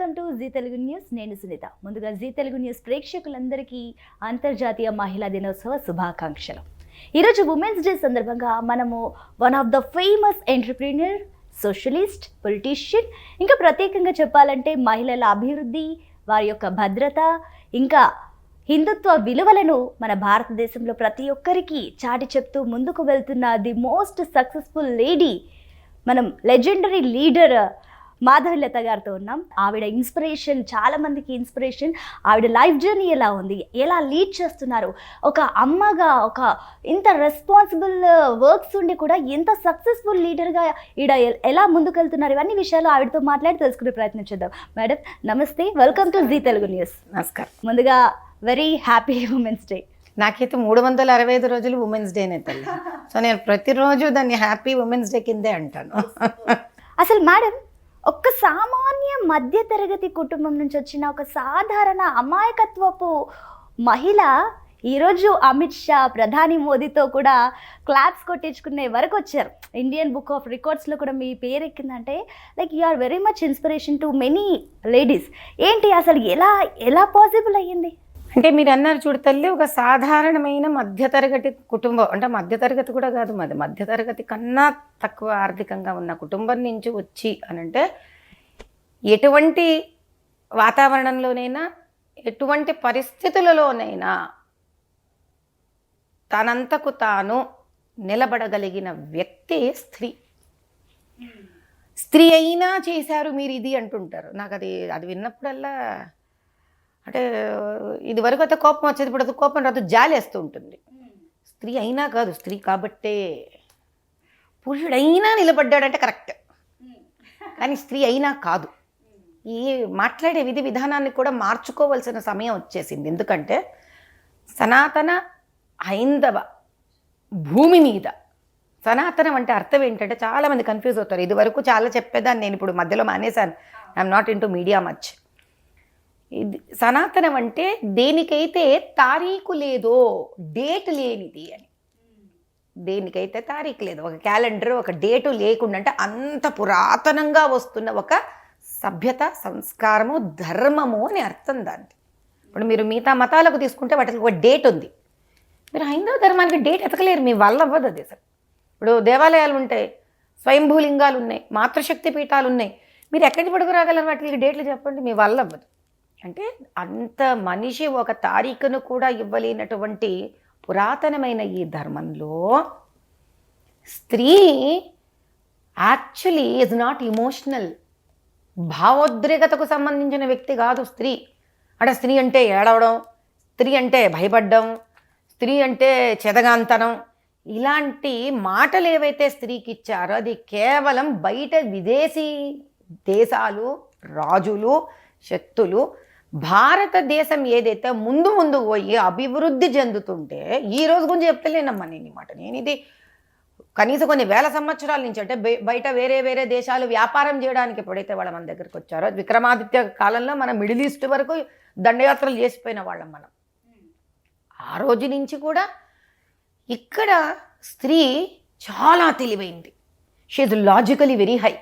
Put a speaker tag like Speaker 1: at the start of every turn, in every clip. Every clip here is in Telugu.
Speaker 1: Welcome to Zee Telugu news. నేను సునీత. ముందుగా జీ తెలుగు న్యూస్ ప్రేక్షకులందరికీ అంతర్జాతీయ మహిళా దినోత్సవ శుభాకాంక్షలు. ఈరోజు ఉమెన్స్ డే సందర్భంగా మనము one of the famous entrepreneur, socialist, politician, ఇంకా ప్రత్యేకంగా చెప్పాలంటే మహిళల అభివృద్ధి, వారి యొక్క భద్రత, ఇంకా హిందుత్వ విలువలను మన భారతదేశంలో ప్రతి ఒక్కరికి చాటి చెప్తూ ముందుకు వెళ్తున్న ది మోస్ట్ సక్సెస్ఫుల్ లేడీ, మనం లెజెండరీ లీడర్ మాధవీలత గారితో ఉన్నాం. ఆవిడ ఇన్స్పిరేషన్, చాలా మందికి ఇన్స్పిరేషన్. ఆవిడ లైఫ్ జర్నీ ఎలా ఉంది, ఎలా లీడ్ చేస్తున్నారు, ఒక అమ్మగా ఒక ఇంత రెస్పాన్సిబుల్ వర్క్స్ ఉండి కూడా ఎంత సక్సెస్ఫుల్ లీడర్గా ఈడ ఎలా ముందుకెళ్తున్నారు, ఇవన్నీ విషయాలు ఆవిడతో మాట్లాడి తెలుసుకునే ప్రయత్నం చేద్దాం. మేడం నమస్తే, welcome to Zee Telugu news.
Speaker 2: నమస్కారం.
Speaker 1: ముందుగా వెరీ హ్యాపీ ఉమెన్స్ డే.
Speaker 2: నాకైతే 365 రోజులు ఉమెన్స్ డేనే తల్లి. సో నేను ప్రతిరోజు దాన్ని హ్యాపీ ఉమెన్స్ డే కిందే అంటాను.
Speaker 1: అసలు మేడం, ఒక సామాన్య మధ్యతరగతి కుటుంబం నుంచి వచ్చిన ఒక సాధారణ అమాయకత్వపు మహిళ ఈరోజు అమిత్ షా, ప్రధాని మోదీతో కూడా క్లాప్స్ కొట్టించుకునే వరకు వచ్చారు. ఇండియన్ బుక్ ఆఫ్ రికార్డ్స్లో కూడా మీ పేరు ఎక్కిందంటే like you are very much inspiration to many ladies. ఏంటి అసలు ఎలా పాసిబుల్ అయ్యింది?
Speaker 2: అంటే మీరు అన్నారు చూడు తల్లి, ఒక సాధారణమైన మధ్యతరగతి కుటుంబం, అంటే మధ్యతరగతి కూడా కాదు, మధ్యతరగతి కన్నా తక్కువ ఆర్థికంగా ఉన్న కుటుంబం నుంచి వచ్చి అనంటే ఎటువంటి వాతావరణంలోనైనా, ఎటువంటి పరిస్థితులలోనైనా తనంతకు తాను నిలబడగలిగిన వ్యక్తి స్త్రీ. స్త్రీ అయినా చేశారు మీరు ఇది అంటుంటారు. నాకు అది విన్నప్పుడల్లా అంటే ఇది వరకు అయితే కోపం వచ్చేది, ఇప్పుడు అది కోపం రాదు, జాలేస్తూ ఉంటుంది. స్త్రీ అయినా కాదు, స్త్రీ కాబట్టే. పురుషుడైనా నిలబడ్డాడంటే కరెక్ట్, కానీ స్త్రీ అయినా కాదు. ఈ మాట్లాడే విధానాన్ని కూడా మార్చుకోవాల్సిన సమయం వచ్చేసింది. ఎందుకంటే సనాతన హైందవ భూమి మీద, సనాతనం అంటే అర్థం ఏంటంటే చాలామంది కన్ఫ్యూజ్ అవుతారు. ఇది వరకు చాలా చెప్పేదాన్ని, నేను ఇప్పుడు మధ్యలో మానేశాను. I'm not in to media much. ఇది సనాతనం అంటే దేనికైతే తారీఖు లేదో, డేట్ లేనిది అని. దేనికైతే తారీఖు లేదు, ఒక క్యాలెండర్, ఒక డేటు లేకుండా, అంటే అంత పురాతనంగా వస్తున్న ఒక సభ్యత, సంస్కారము, ధర్మము అని అర్థం దానికి. ఇప్పుడు మీరు మిగతా మతాలకు తీసుకుంటే వాటికి ఒక డేట్ ఉంది. మీరు హైందవ ధర్మానికి డేట్ ఎతకలేరు, మీ వల్ల అవ్వదు అది అసలు. ఇప్పుడు దేవాలయాలు ఉంటాయి, స్వయంభూలింగాలు ఉన్నాయి, మాతృశక్తి పీఠాలు ఉన్నాయి, మీరు ఎక్కడికి పడుకు రాగలరు వాటికి డేట్లు చెప్పండి, మీ వల్ల అవ్వదు. అంటే అంత మనిషి ఒక తారీఖును కూడా ఇవ్వలేనటువంటి పురాతనమైన ఈ ధర్మంలో స్త్రీ యాక్చువల్లీ ఈజ్ నాట్ ఇమోషనల్, భావోద్రేకతకు సంబంధించిన వ్యక్తి కాదు స్త్రీ. అంటే స్త్రీ అంటే ఏడవడం, స్త్రీ అంటే భయపడడం, స్త్రీ అంటే చెదగాంతనం, ఇలాంటి మాటలు ఏవైతే స్త్రీకి ఇచ్చారో అది కేవలం బయట విదేశీ దేశాలు, రాజులు, శక్తులు, భారతదేశం ఏదైతే ముందు పోయి అభివృద్ధి చెందుతుంటే, ఈ రోజు గురించి చెప్తలేనమ్మా నేను ఈ మాట. నేను ఇది కనీసం కొన్ని వేల సంవత్సరాల నుంచి, అంటే బయట వేరే దేశాలు వ్యాపారం చేయడానికి ఎప్పుడైతే వాళ్ళ మన దగ్గరికి వచ్చారో, విక్రమాదిత్య కాలంలో మనం మిడిల్ ఈస్ట్ వరకు దండయాత్రలు చేసిపోయిన వాళ్ళం మనం. ఆ రోజు నుంచి కూడా ఇక్కడ స్త్రీ చాలా తెలివైంది. She is logically very high.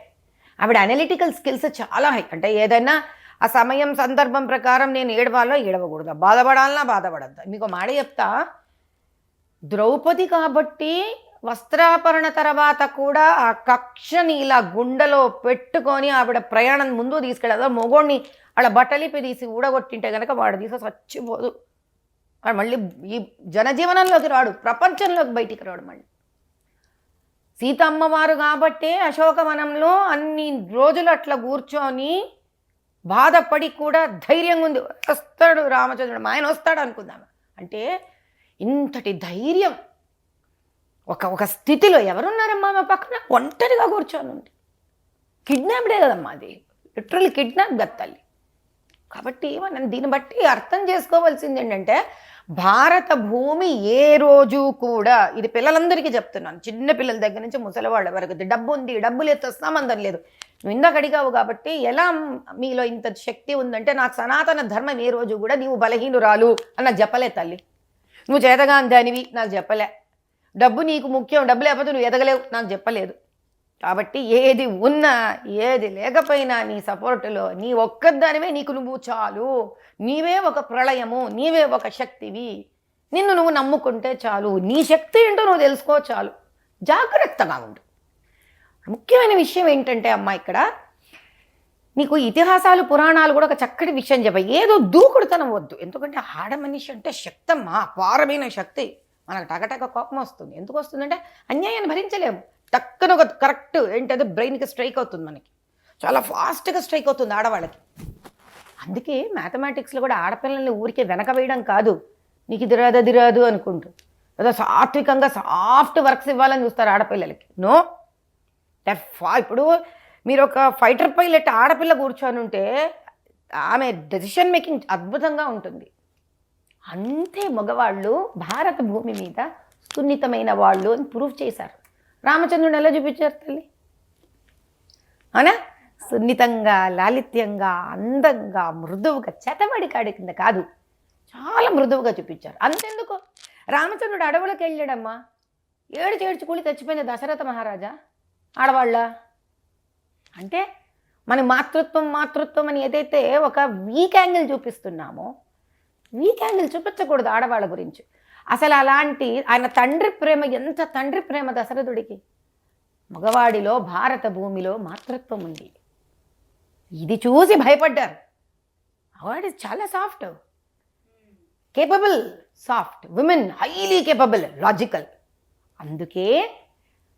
Speaker 2: ఆవిడ అనలిటికల్ స్కిల్స్ చాలా హై. అంటే ఏదైనా ఆ సమయం సందర్భం ప్రకారం నేను ఏడవాలో ఏడవకూడదా, బాధపడాలన్నా బాధపడద్దా. మీకు మాట చెప్తా, ద్రౌపది కాబట్టి వస్త్రాపరణ తర్వాత కూడా ఆ కక్షని ఇలా గుండెలో పెట్టుకొని ఆవిడ ప్రయాణం ముందు తీసుకెళ్ళదా, మొగోడిని అలా బట్టలిపి తీసి ఊడగొట్టింటే కనుక వాడు తీసి చచ్చిపోదు, వాడు మళ్ళీ ఈ జనజీవనంలోకి రాడు, ప్రపంచంలోకి బయటికి రాడు. మళ్ళీ సీతమ్మవారు కాబట్టే అశోకవనంలో అన్ని రోజులు అట్లా కూర్చొని బాధపడి కూడా ధైర్యంగా ఉంది. వస్తాడు రామచంద్రుడు, ఆయన వస్తాడు అనుకుందాం. అంటే ఇంతటి ధైర్యం ఒక స్థితిలో ఎవరున్నారమ్మా మా పక్కన, ఒంటరిగా కూర్చొని ఉంది. కిడ్నాప్డే కదమ్మా అది, లిటరల్లీ కిడ్నాప్ గత్తాలి. కాబట్టి మనం దీన్ని బట్టి అర్థం చేసుకోవాల్సింది ఏంటంటే, భారత భూమి ఏ రోజు కూడా, ఇది పిల్లలందరికీ చెప్తున్నాను, చిన్న పిల్లల దగ్గర నుంచి ముసలివాళ్ళ వరకు, డబ్బు ఉంది, డబ్బు లేదు సంబంధం లేదు. నువ్వు ఇందాక అడిగావు కాబట్టి, ఎలా మీలో ఇంత శక్తి ఉందంటే, నాకు సనాతన ధర్మం ఏ రోజు కూడా నీవు బలహీనురాలు అని నాకు చెప్పలే తల్లి. నువ్వు చేతగాని దానివి నాకు చెప్పలే. డబ్బు నీకు ముఖ్యం, డబ్బు లేకపోతే నువ్వు ఎదగలేవు నాకు చెప్పలేదు. కాబట్టి ఏది ఉన్నా ఏది లేకపోయినా నీ సపోర్టులో నీ ఒక్కదానివే నీకు నువ్వు చాలు. నీవే ఒక ప్రళయము, నీవే ఒక శక్తివి. నిన్ను నువ్వు నమ్ముకుంటే చాలు. నీ శక్తి ఏంటో నువ్వు తెలుసుకో చాలు. జాగ్రత్తగా ఉండు. ముఖ్యమైన విషయం ఏంటంటే అమ్మా, ఇక్కడ నీకు ఇతిహాసాలు పురాణాలు కూడా ఒక చక్కటి విషయం చెప్ప. ఏదో దూకుడుతనం వద్దు. ఎందుకంటే ఆడ మనిషి అంటే శక్తమ్మా, అపారమైన శక్తి. మనకు టకటక కోపం వస్తుంది. ఎందుకు వస్తుందంటే అన్యాయాన్ని భరించలేము. టక్కున ఒక కరెక్ట్ ఏంటది బ్రెయిన్కి స్ట్రైక్ అవుతుంది. మనకి చాలా ఫాస్ట్గా స్ట్రైక్ అవుతుంది ఆడవాళ్ళకి. అందుకే మ్యాథమెటిక్స్లో కూడా ఆడపిల్లల్ని ఊరికే వెనక వేయడం కాదు, నీకు ఇది రాదు అది రాదు అనుకుంటూ ఏదో సాత్వికంగా సాఫ్ట్ వర్క్స్ ఇవ్వాలని చూస్తారు ఆడపిల్లలకి. నో, ఇప్పుడు మీరు ఒక ఫైటర్ పైలట్ ఆడపిల్ల కూర్చొని ఉంటే ఆమె డెసిషన్ మేకింగ్ అద్భుతంగా ఉంటుంది. అంతే మగవాళ్ళు భారత భూమి మీద సున్నితమైన వాళ్ళు అని ప్రూవ్ చేశారు. రామచంద్రుడు ఎలా చూపించారు తల్లి? అవునా? సున్నితంగా, లాలిత్యంగా, అందంగా, మృదువుగా, చెతబడి కాడి కింద కాదు, చాలా మృదువుగా చూపించారు. అంతెందుకు, రామచంద్రుడు అడవులకు వెళ్ళాడమ్మా, ఏడ్చి చచ్చిపోయింది దశరథ మహారాజా. ఆడవాళ్ళ అంటే మన మాతృత్వం అని ఏదైతే ఒక వీక్ యాంగిల్ చూపిస్తున్నామో, వీక్ యాంగిల్ చూపించకూడదు ఆడవాళ్ళ గురించి. అసలు అలాంటి ఆయన తండ్రి ప్రేమ, ఎంత తండ్రి ప్రేమ దశరథుడికి. మగవాడిలో భారత భూమిలో మాతృత్వం ఉంది. ఇది చూసి భయపడ్డారు. వాడు చాలా soft, capable, soft women, highly capable, logical. అందుకే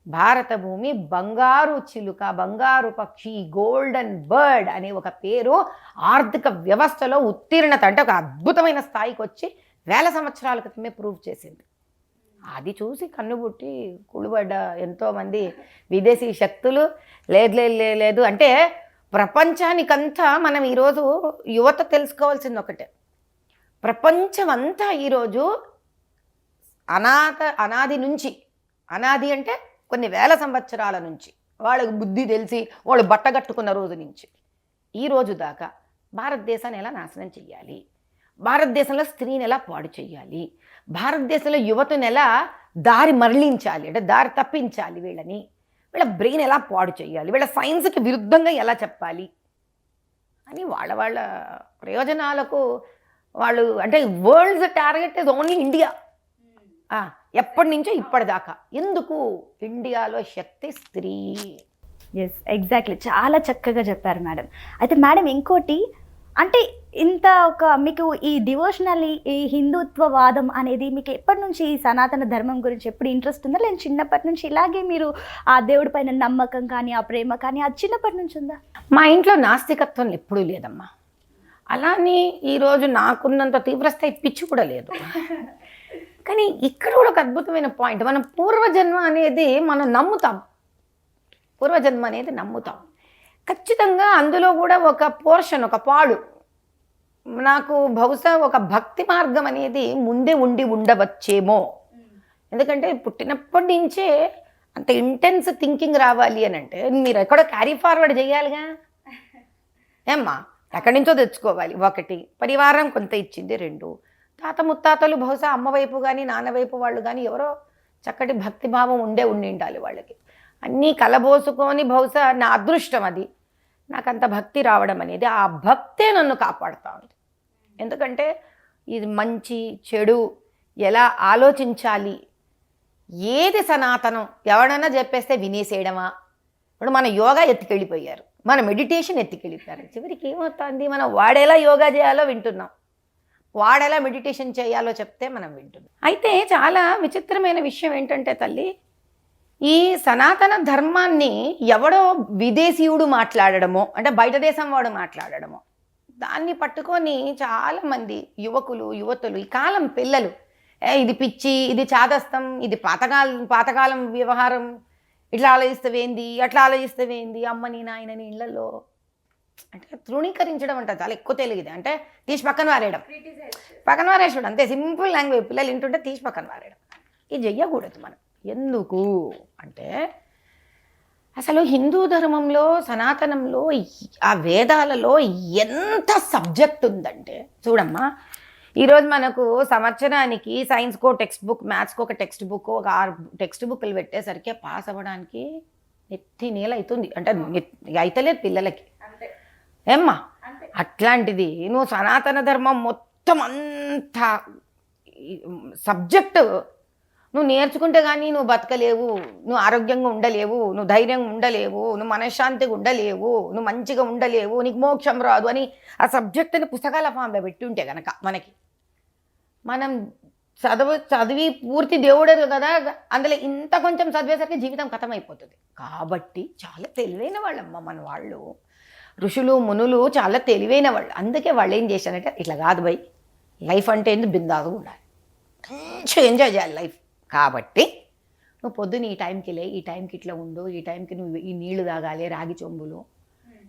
Speaker 2: భారత భూమి బంగారు చిలుక, బంగారు పక్షి, గోల్డెన్ బర్డ్ అనే ఒక పేరు ఆర్థిక వ్యవస్థలో ఉత్తీర్ణత అంటే ఒక అద్భుతమైన స్థాయికి వచ్చి 1000 సంవత్సరాల క్రితమే ప్రూవ్ చేసింది. అది చూసి కన్నుబుట్టి కుళ్ళుబడ్డ ఎంతోమంది విదేశీ శక్తులు లేదు అంటే ప్రపంచానికంతా మనం ఈరోజు యువత తెలుసుకోవాల్సింది ఒకటే, ప్రపంచమంతా ఈరోజు అనాది నుంచి, అనాది అంటే కొన్ని 1000 సంవత్సరాల నుంచి వాళ్ళకి బుద్ధి తెలిసి వాళ్ళు బట్టగట్టుకున్న రోజు నుంచి ఈ రోజు దాకా భారతదేశాన్ని ఎలా నాశనం చెయ్యాలి, భారతదేశంలో స్త్రీని ఎలా పాడు చేయాలి, భారతదేశంలో యువతను ఎలా దారి మరలించాలి, అంటే దారి తప్పించాలి, వీళ్ళ బ్రెయిన్ ఎలా పాడు చేయాలి, వీళ్ళ సైన్స్కి విరుద్ధంగా ఎలా చెప్పాలి అని వాళ్ళ ప్రయోజనాలకు వాళ్ళు, అంటే world's target is only India. ఎప్పటి నుంచో ఇప్పటిదాకా. ఎందుకు? ఇండియాలో శక్తి స్త్రీ.
Speaker 1: ఎస్, ఎగ్జాక్ట్లీ, చాలా చక్కగా చెప్పారు మేడం. అయితే మేడం ఇంకోటి, అంటే ఇంత ఒక మీకు ఈ డివోషనల్, ఈ హిందుత్వవాదం అనేది మీకు ఎప్పటి నుంచి, ఈ సనాతన ధర్మం గురించి ఎప్పుడు ఇంట్రెస్ట్ ఉందా, లేదా చిన్నప్పటి నుంచి ఇలాగే మీరు ఆ దేవుడి పైన నమ్మకం కానీ ఆ ప్రేమ కానీ అది చిన్నప్పటి నుంచి ఉందా?
Speaker 2: మా ఇంట్లో నాస్తికత్వం ఎప్పుడూ లేదమ్మా. అలానే ఈరోజు నాకున్నంత తీవ్రస్థాయి పిచ్చి కూడా లేదు. కానీ ఇక్కడ కూడా ఒక అద్భుతమైన పాయింట్, మనం పూర్వజన్మ అనేది మనం నమ్ముతాం. పూర్వజన్మ అనేది నమ్ముతాం ఖచ్చితంగా. అందులో కూడా ఒక పోర్షన్, ఒక పాడు నాకు బహుశా ఒక భక్తి మార్గం అనేది ముందే ఉండవచ్చేమో. ఎందుకంటే పుట్టినప్పటి నుంచే అంత ఇంటెన్స్ థింకింగ్ రావాలి అని అంటే మీరు ఎక్కడో క్యారీ ఫార్వర్డ్ చేయాలిగా. ఏమ్మా, ఎక్కడి నుంచో తెచ్చుకోవాలి. 1 పరివారం కొంత ఇచ్చింది, 2 తాత ముత్తాతలు బహుశా అమ్మ వైపు కానీ నాన్న వైపు వాళ్ళు కానీ ఎవరో చక్కటి భక్తిభావం ఉండాలి వాళ్ళకి. అన్నీ కలబోసుకొని బహుశా నా అదృష్టం అది, నాకు అంత భక్తి రావడం అనేది. ఆ భక్తే నన్ను కాపాడుతూ ఉంది. ఎందుకంటే ఇది మంచి చెడు ఎలా ఆలోచించాలి, ఏది సనాతనం ఎవడన్నా చెప్పేస్తే వినేసేయడమా. ఇప్పుడు మన యోగా ఎత్తుకెళ్ళిపోయారు, మన మెడిటేషన్ ఎత్తుకెళ్ళిపోయారు. చివరికి ఏమవుతుంది, మనం వాడేలా యోగా చేయాలో వింటున్నాం, వాడేలా మెడిటేషన్ చేయాలో చెప్తే మనం వింటున్నాం. అయితే చాలా విచిత్రమైన విషయం ఏంటంటే తల్లి, ఈ సనాతన ధర్మాన్ని ఎవడో విదేశీయుడు మాట్లాడడమో, అంటే బయట దేశం వాడు మాట్లాడడమో, దాన్ని పట్టుకొని చాలామంది యువతులు ఈ కాలం పిల్లలు ఇది పిచ్చి, ఇది చాదస్తం, ఇది పాతకాలం వ్యవహారం, ఇట్లా ఆలోచిస్తవేంది, అట్లా ఆలోచిస్తవేంది, అమ్మని నాయనని ఇళ్లలో అంటే తృణీకరించడం అంటే చాలా ఎక్కువ తెలియదు. అంటే తీసి పక్కన వారేసాడు అంతే, సింపుల్ లాంగ్వేజ్. పిల్లలు వింటుంటే తీసి పక్కన వారేయడం, ఇది చెయ్యకూడదు మనం. ఎందుకు అంటే అసలు హిందూ ధర్మంలో, సనాతనంలో, ఆ వేదాలలో ఎంత సబ్జెక్ట్ ఉందంటే చూడమ్మా. ఈరోజు మనకు సంవత్సరానికి సైన్స్కో టెక్స్ట్ బుక్, మ్యాథ్స్కో ఒక టెక్స్ట్ బుక్, ఒక 6 టెక్స్ట్ బుక్లు పెట్టేసరికి పాస్ అవ్వడానికి నెత్తి నేల అవుతుంది అంటే అయితలేదు పిల్లలకి ఏమ్మా. అట్లాంటిది నువ్వు సనాతన ధర్మం మొత్తం అంతా సబ్జెక్టు నువ్వు నేర్చుకుంటే కానీ నువ్వు బతకలేవు, నువ్వు ఆరోగ్యంగా ఉండలేవు, నువ్వు ధైర్యంగా ఉండలేవు, నువ్వు మనశ్శాంతిగా ఉండలేవు, నువ్వు మంచిగా ఉండలేవు, నీకు మోక్షం రాదు అని ఆ సబ్జెక్టుని పుస్తకాల ఫామ్లో పెట్టి ఉంటే కనుక మనకి మనం చదివి పూర్తి దేవుడు కదా, అందులో ఇంత కొంచెం చదివేసరికి జీవితం ఖతమైపోతుంది. కాబట్టి చాలా తెలివైన వాళ్ళమ్మ మన వాళ్ళు, ఋషులు మునులు చాలా తెలివైన వాళ్ళు. అందుకే వాళ్ళు ఏం చేశారంటే ఇట్లా కాదు బై, లైఫ్ అంటే ఎందుకు బిందాగా ఉండాలి, కొంచెం ఎంజాయ్ చేయాలి లైఫ్. కాబట్టి నువ్వు పొద్దున్న ఈ టైంకి లే, ఈ టైంకి ఇట్లా ఉండు, ఈ టైంకి నువ్వు ఈ నీళ్లు తాగాలి రాగి చెంబులు,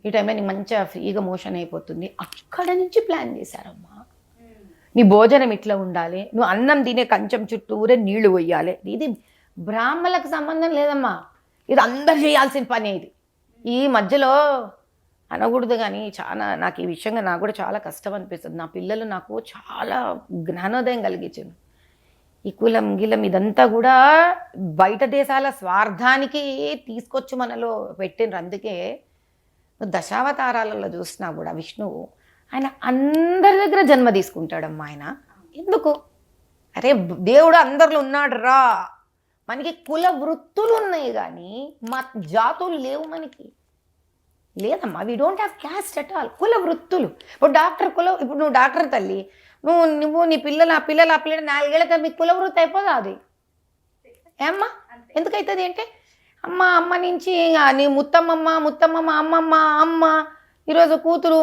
Speaker 2: ఈ టైంలో నీకు మంచిగా ఫ్రీగా మోషన్ అయిపోతుంది. అక్కడ నుంచి ప్లాన్ చేశారమ్మా. నీ భోజనం ఇట్లా ఉండాలి, నువ్వు అన్నం తినే కంచం చుట్టూరే నీళ్లు పోయాలి. ఇది బ్రాహ్మణులకు సంబంధం లేదమ్మా, ఇది అందరు చేయాల్సిన పని. ఇది ఈ మధ్యలో అనకూడదు కానీ చాలా నాకు ఈ విషయంగా నాకు కూడా చాలా కష్టం అనిపిస్తుంది. నా పిల్లలు నాకు చాలా జ్ఞానోదయం కలిగించారు. ఈ కులం గిలం ఇదంతా కూడా బయట దేశాల స్వార్థానికి తీసుకొచ్చి మనలో పెట్టినరు. అందుకే దశావతారాలలో చూసినా కూడా విష్ణువు ఆయన అందరి దగ్గర జన్మ తీసుకుంటాడమ్మా. ఆయన ఎందుకు? అరే దేవుడు అందరిలో ఉన్నాడు రా. మనకి కుల వృత్తులు ఉన్నాయి కానీ మా జాతులు లేవు మనకి. లేదమ్మా, we don't have caste at all. కుల వృత్తులు. ఇప్పుడు డాక్టర్ కుల, ఇప్పుడు నువ్వు డాక్టర్ తల్లి, నువ్వు నీ పిల్లలు ఆ పిల్లలు 4 ఏళ్ళకి మీకు కుల వృత్తి అయిపోదా? అది ఏమ్మా ఎందుకైతుంది అంటే అమ్మ నుంచి నీ ముత్తమ్మమ్మ అమ్మ ఈరోజు కూతురు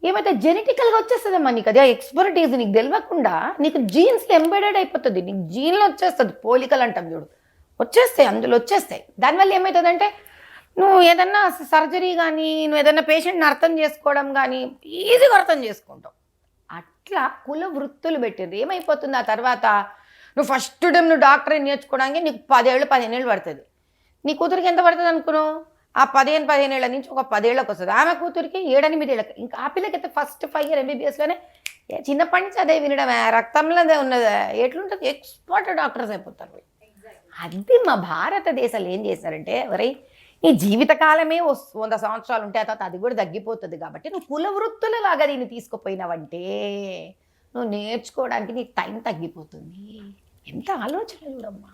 Speaker 2: ఏమైతే జెనెటికల్గా వచ్చేస్తుందమ్మా. నీకు అదే ఎక్స్పర్టీస్ నీకు తెలియకుండా నీకు జీన్స్లో ఎంబెడెడ్ అయిపోతుంది. నీకు జీన్లో వచ్చేస్తుంది. పోలికలు అంటాం చూడు, వచ్చేస్తాయి, అందులో వచ్చేస్తాయి. దానివల్ల ఏమవుతుందంటే నువ్వు ఏదన్నా సర్జరీ కానీ నువ్వు ఏదన్నా పేషెంట్ని అర్థం చేసుకోవడం కానీ ఈజీగా అర్థం చేసుకుంటావు. అట్లా కుల వృత్తులు పెట్టింది. ఏమైపోతుంది ఆ తర్వాత నువ్వు ఫస్ట్ టైం నువ్వు డాక్టరీ నేర్చుకోవడానికి నీకు 10 ఏళ్ళు పడుతుంది. నీ కూతురికి ఎంత పడుతుంది అనుకున్నావు? ఆ 15 ఏళ్ళ నుంచి ఒక 10 ఏళ్ళకి వస్తుంది. ఆమె కూతురికి 7-8 ఏళ్ళకి. ఇంకా ఆ పిల్లకి అయితే ఫస్ట్ 5 year MBBSలోనే చిన్నప్పటి నుంచి అదే వినడమే, రక్తంలోనే ఉన్నది. ఎట్లుంటుంది? ఎక్స్పర్ట్ డాక్టర్స్ అయిపోతారు. అది మా భారతదేశాలు ఏం చేశారంటే, ఎవరై నీ జీవితకాలమే 100 సంవత్సరాలు ఉంటే ఆ తర్వాత అది కూడా తగ్గిపోతుంది. కాబట్టి నువ్వు కుల వృత్తులలాగా దీన్ని తీసుకుపోయినావంటే నువ్వు నేర్చుకోవడానికి నీ టైం తగ్గిపోతుంది. ఎంత ఆలోచన చూడమ్మా.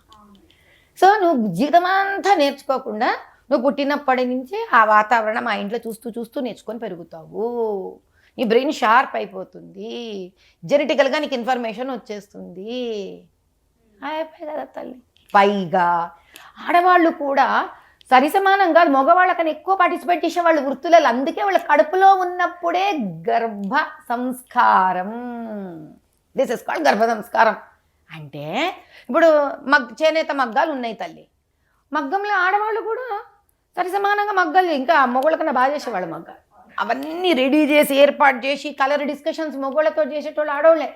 Speaker 2: సో నువ్వు జీవితమంతా నేర్చుకోకుండా నువ్వు పుట్టినప్పటి నుంచి ఆ వాతావరణం ఆ ఇంట్లో చూస్తూ నేర్చుకొని పెరుగుతావు. నీ బ్రెయిన్ షార్ప్ అయిపోతుంది, జెనెటికల్గా నీకు ఇన్ఫర్మేషన్ వచ్చేస్తుంది. అయిపోయి కదా తల్లి. పైగా ఆడవాళ్ళు కూడా సరిసమానంగా మగవాళ్ళకన్నా ఎక్కువ పార్టిసిపేట్ చేసేవాళ్ళు వృత్తులలో. అందుకే వాళ్ళ కడుపులో ఉన్నప్పుడే గర్భ సంస్కారం. దిస్ ఇస్ కాల్డ్ గర్భ సంస్కారం. అంటే ఇప్పుడు చేనేత మగ్గాలు ఉన్నాయి తల్లి, మగ్గంలో ఆడవాళ్ళు కూడా సరిసమానంగా మగ్గాలు, ఇంకా మగవాళ్ళ కన్నా బాగా చేసేవాళ్ళు మగ్గాలు. అవన్నీ రెడీ చేసి ఏర్పాటు చేసి కలర్ డిస్కషన్స్ మగవాళ్ళతో చేసేటోళ్ళు ఆడవాళ్ళే.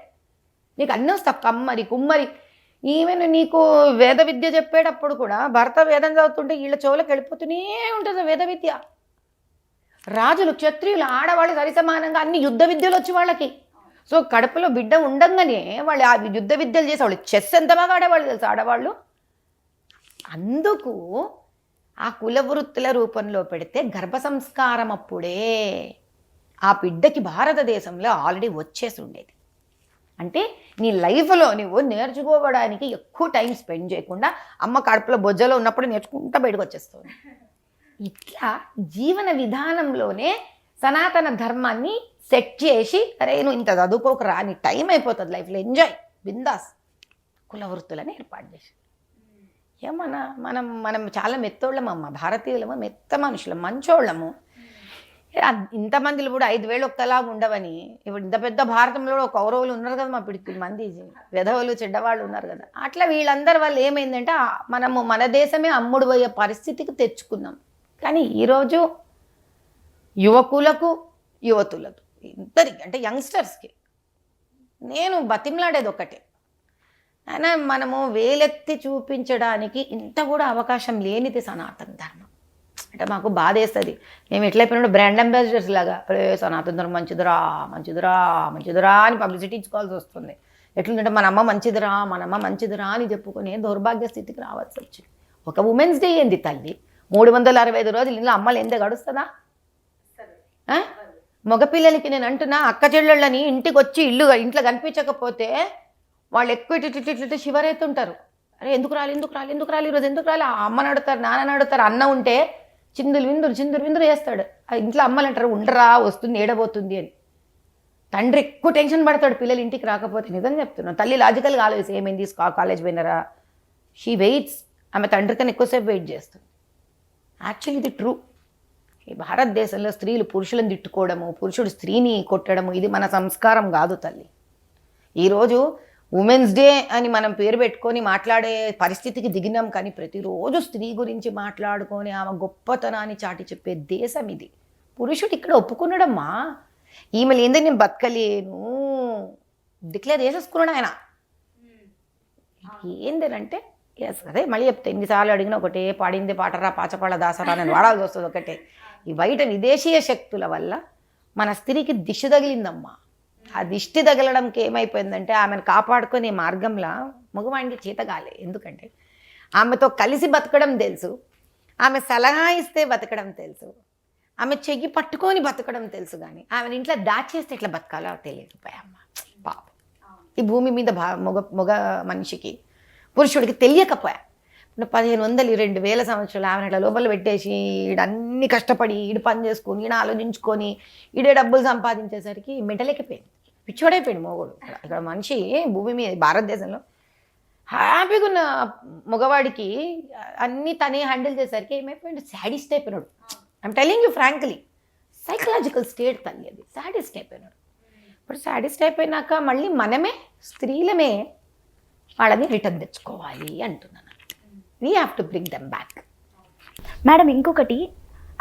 Speaker 2: నీకు అన్నీ వస్తావు, కమ్మరి కుమ్మరి. ఈవెన్ నీకు వేద విద్య చెప్పేటప్పుడు కూడా భర్త వేదం చదువుతుంటే వీళ్ళ చెవులకు వెళ్ళిపోతూనే ఉంటుంది వేద విద్య. రాజులు క్షత్రియులు ఆడవాళ్ళు సరిసమానంగా అన్ని యుద్ధ విద్యలు వచ్చి వాళ్ళకి. సో కడుపులో బిడ్డ ఉండంగానే వాళ్ళు ఆ యుద్ధ విద్యలు చేసేవాళ్ళు. చెస్ ఎంత బాగా ఆడేవాళ్ళు తెలుసు ఆడవాళ్ళు. అందుకు ఆ కుల వృత్తుల రూపంలో పెడితే గర్భ సంస్కారం అప్పుడే ఆ బిడ్డకి భారతదేశంలో ఆల్రెడీ వచ్చేసి ఉండేది. అంటే నీ లైఫ్లో నువ్వు నేర్చుకోవడానికి ఎక్కువ టైం స్పెండ్ చేయకుండా అమ్మ కడుపులో బొజ్జలో ఉన్నప్పుడు నేర్చుకుంటూ బయటకు వచ్చేస్తుంది. ఇట్లా జీవన విధానంలోనే సనాతన ధర్మాన్ని సెట్ చేసి, అరే నువ్వు ఇంత చదువుకోకరా, నీ టైం అయిపోతుంది లైఫ్లో, ఎంజాయ్ బిందాస్, కుల వృత్తులని ఏర్పాటు చేసి. ఏమన్నా మనం చాలా మెత్తోళ్ళమమ్మ, భారతీయులము మెత్త మనుషులం, మంచోళ్ళము. ఇంతమందిలో కూడా 5,000 ఒక్కలాగా ఉండవని. ఇప్పుడు ఇంత పెద్ద భారతంలో ఒక కౌరవులు ఉన్నారు కదా, మా పిడికి మంది వెధవలు చెడ్డవాళ్ళు ఉన్నారు కదా. అట్లా వీళ్ళందరి వల్ల ఏమైందంటే మనము మన దేశమే అమ్ముడు పోయే పరిస్థితికి తెచ్చుకున్నాం. కానీ ఈరోజు యువకులకు యువతులకు ఇద్దరికి అంటే యంగ్స్టర్స్కి నేను బతిమలాడేది ఒకటే, అయినా మనము వేలెత్తి చూపించడానికి ఇంత కూడా అవకాశం లేనిది సనాతన ధర్మం. అంటే మాకు బాధ వేస్తుంది. మేము ఎట్లయిపోయినా బ్రాండ్ అంబాసిడర్స్ లాగా సనాతన ధర్మం మంచిదిరా మంచిదిరా మంచిదిరా అని పబ్లిసిటీ ఇచ్చుకోవాల్సి వస్తుంది. ఎట్లుందంటే మన అమ్మ మంచిదిరా అని చెప్పుకొని దౌర్భాగ్య స్థితికి రావాల్సి వచ్చింది. ఒక ఉమెన్స్ డే ఏంది తల్లి, 365 రోజులు ఇంట్లో అమ్మలు ఎంత గడుస్తుందా? మగపిల్లలకి నేను అంటున్నా, అక్క చెల్లెళ్ళని ఇంటికి వచ్చి ఇంట్లో కనిపించకపోతే వాళ్ళు ఎక్కువ ఇటు షివర్ అవుతుంటారు. అరే ఎందుకు రాలి ఈరోజు ఎందుకు రాలి? ఆ అమ్మని అడుగుతారు, నాన్నని అడుగుతారు. అన్న ఉంటే చిందులు విందురు చేస్తాడు. ఇంట్లో అమ్మలు అంటారు ఉండరా, వస్తుంది, ఏడబోతుంది అని. తండ్రి ఎక్కువ టెన్షన్ పడతాడు పిల్లలు ఇంటికి రాకపోతే. నిజం చెప్తున్నాను. తల్లి లాజికల్గా ఆలోచిస్తే ఏమైంది, కాలేజ్ పోయినారా, షీ వెయిట్స్. ఆమె తండ్రి కన్నా ఎక్కువసేపు వెయిట్ చేస్తుంది. యాక్చువల్లీ ఇది ట్రూ. ఈ భారతదేశంలో స్త్రీలు పురుషులను తిట్టుకోవడము, పురుషుడు స్త్రీని కొట్టడము, ఇది మన సంస్కారం కాదు తల్లి. ఈరోజు ఉమెన్స్ డే అని మనం పేరు పెట్టుకొని మాట్లాడే పరిస్థితికి దిగినాం. కానీ ప్రతిరోజు స్త్రీ గురించి మాట్లాడుకొని ఆమె గొప్పతనాన్ని చాటి చెప్పే దేశం ఇది. పురుషుడు ఇక్కడ ఒప్పుకున్నాడమ్మా, ఈమె లేదని నేను బతకలేను, డిక్లేర్ చేసేసుకున్నాడు ఆయన. ఏంటంటే ఎస్ అదే మళ్ళీ చెప్తే ఎన్నిసార్లు అడిగినా ఒకటే, పాడింది పాటరా పాచపాళ్ళ దాసరా అని వాడాల్సి వస్తుంది ఒకటే. ఈ బయట విదేశీయ శక్తుల వల్ల మన స్త్రీకి దిష్టి తగిలిందమ్మా. ఆ దిష్టి తగలడంకి ఏమైపోయిందంటే ఆమెను కాపాడుకునే మార్గంలో మగవాడికి చేతగాలే. ఎందుకంటే ఆమెతో కలిసి బతకడం తెలుసు, ఆమె సలహా ఇస్తే బతకడం తెలుసు, ఆమె చెయ్యి పట్టుకొని బతకడం తెలుసు. కానీ ఆమెను ఇంట్లో దాచేస్తే ఎట్లా బతకాలో తెలియకపోయామ్మ. పాపం ఈ భూమి మీద మగ మనిషికి పురుషుడికి తెలియకపోయా. 1500 2000 సంవత్సరాలు ఆమెను అట్లా లోపల పెట్టేసి ఈడన్నీ కష్టపడి ఈడు పని చేసుకొని ఈడ ఆలోచించుకొని ఈడే డబ్బులు సంపాదించేసరికి మెంటలేకపోయింది, పిచ్చోడైపోయాడు మగవాడు. ఇక్కడ మనిషి భూమి మీద భారతదేశంలో హ్యాపీగా ఉన్న మగవాడికి అన్నీ తనే హ్యాండిల్ చేసేసరికి ఏమైపోయాడు, సాడిస్ట్ అయిపోయినాడు. I'm telling you frankly, psychological state తల్లి అది. సాడిస్ట్ అయిపోయినాడు. ఇప్పుడు సాడిస్ట్ అయిపోయినాక మళ్ళీ మనమే స్త్రీలమే వాళ్ళని రిటర్న్ తెచ్చుకోవాలి అంటున్నాను. We have to bring them back.
Speaker 1: Madam ఇంకొకటి,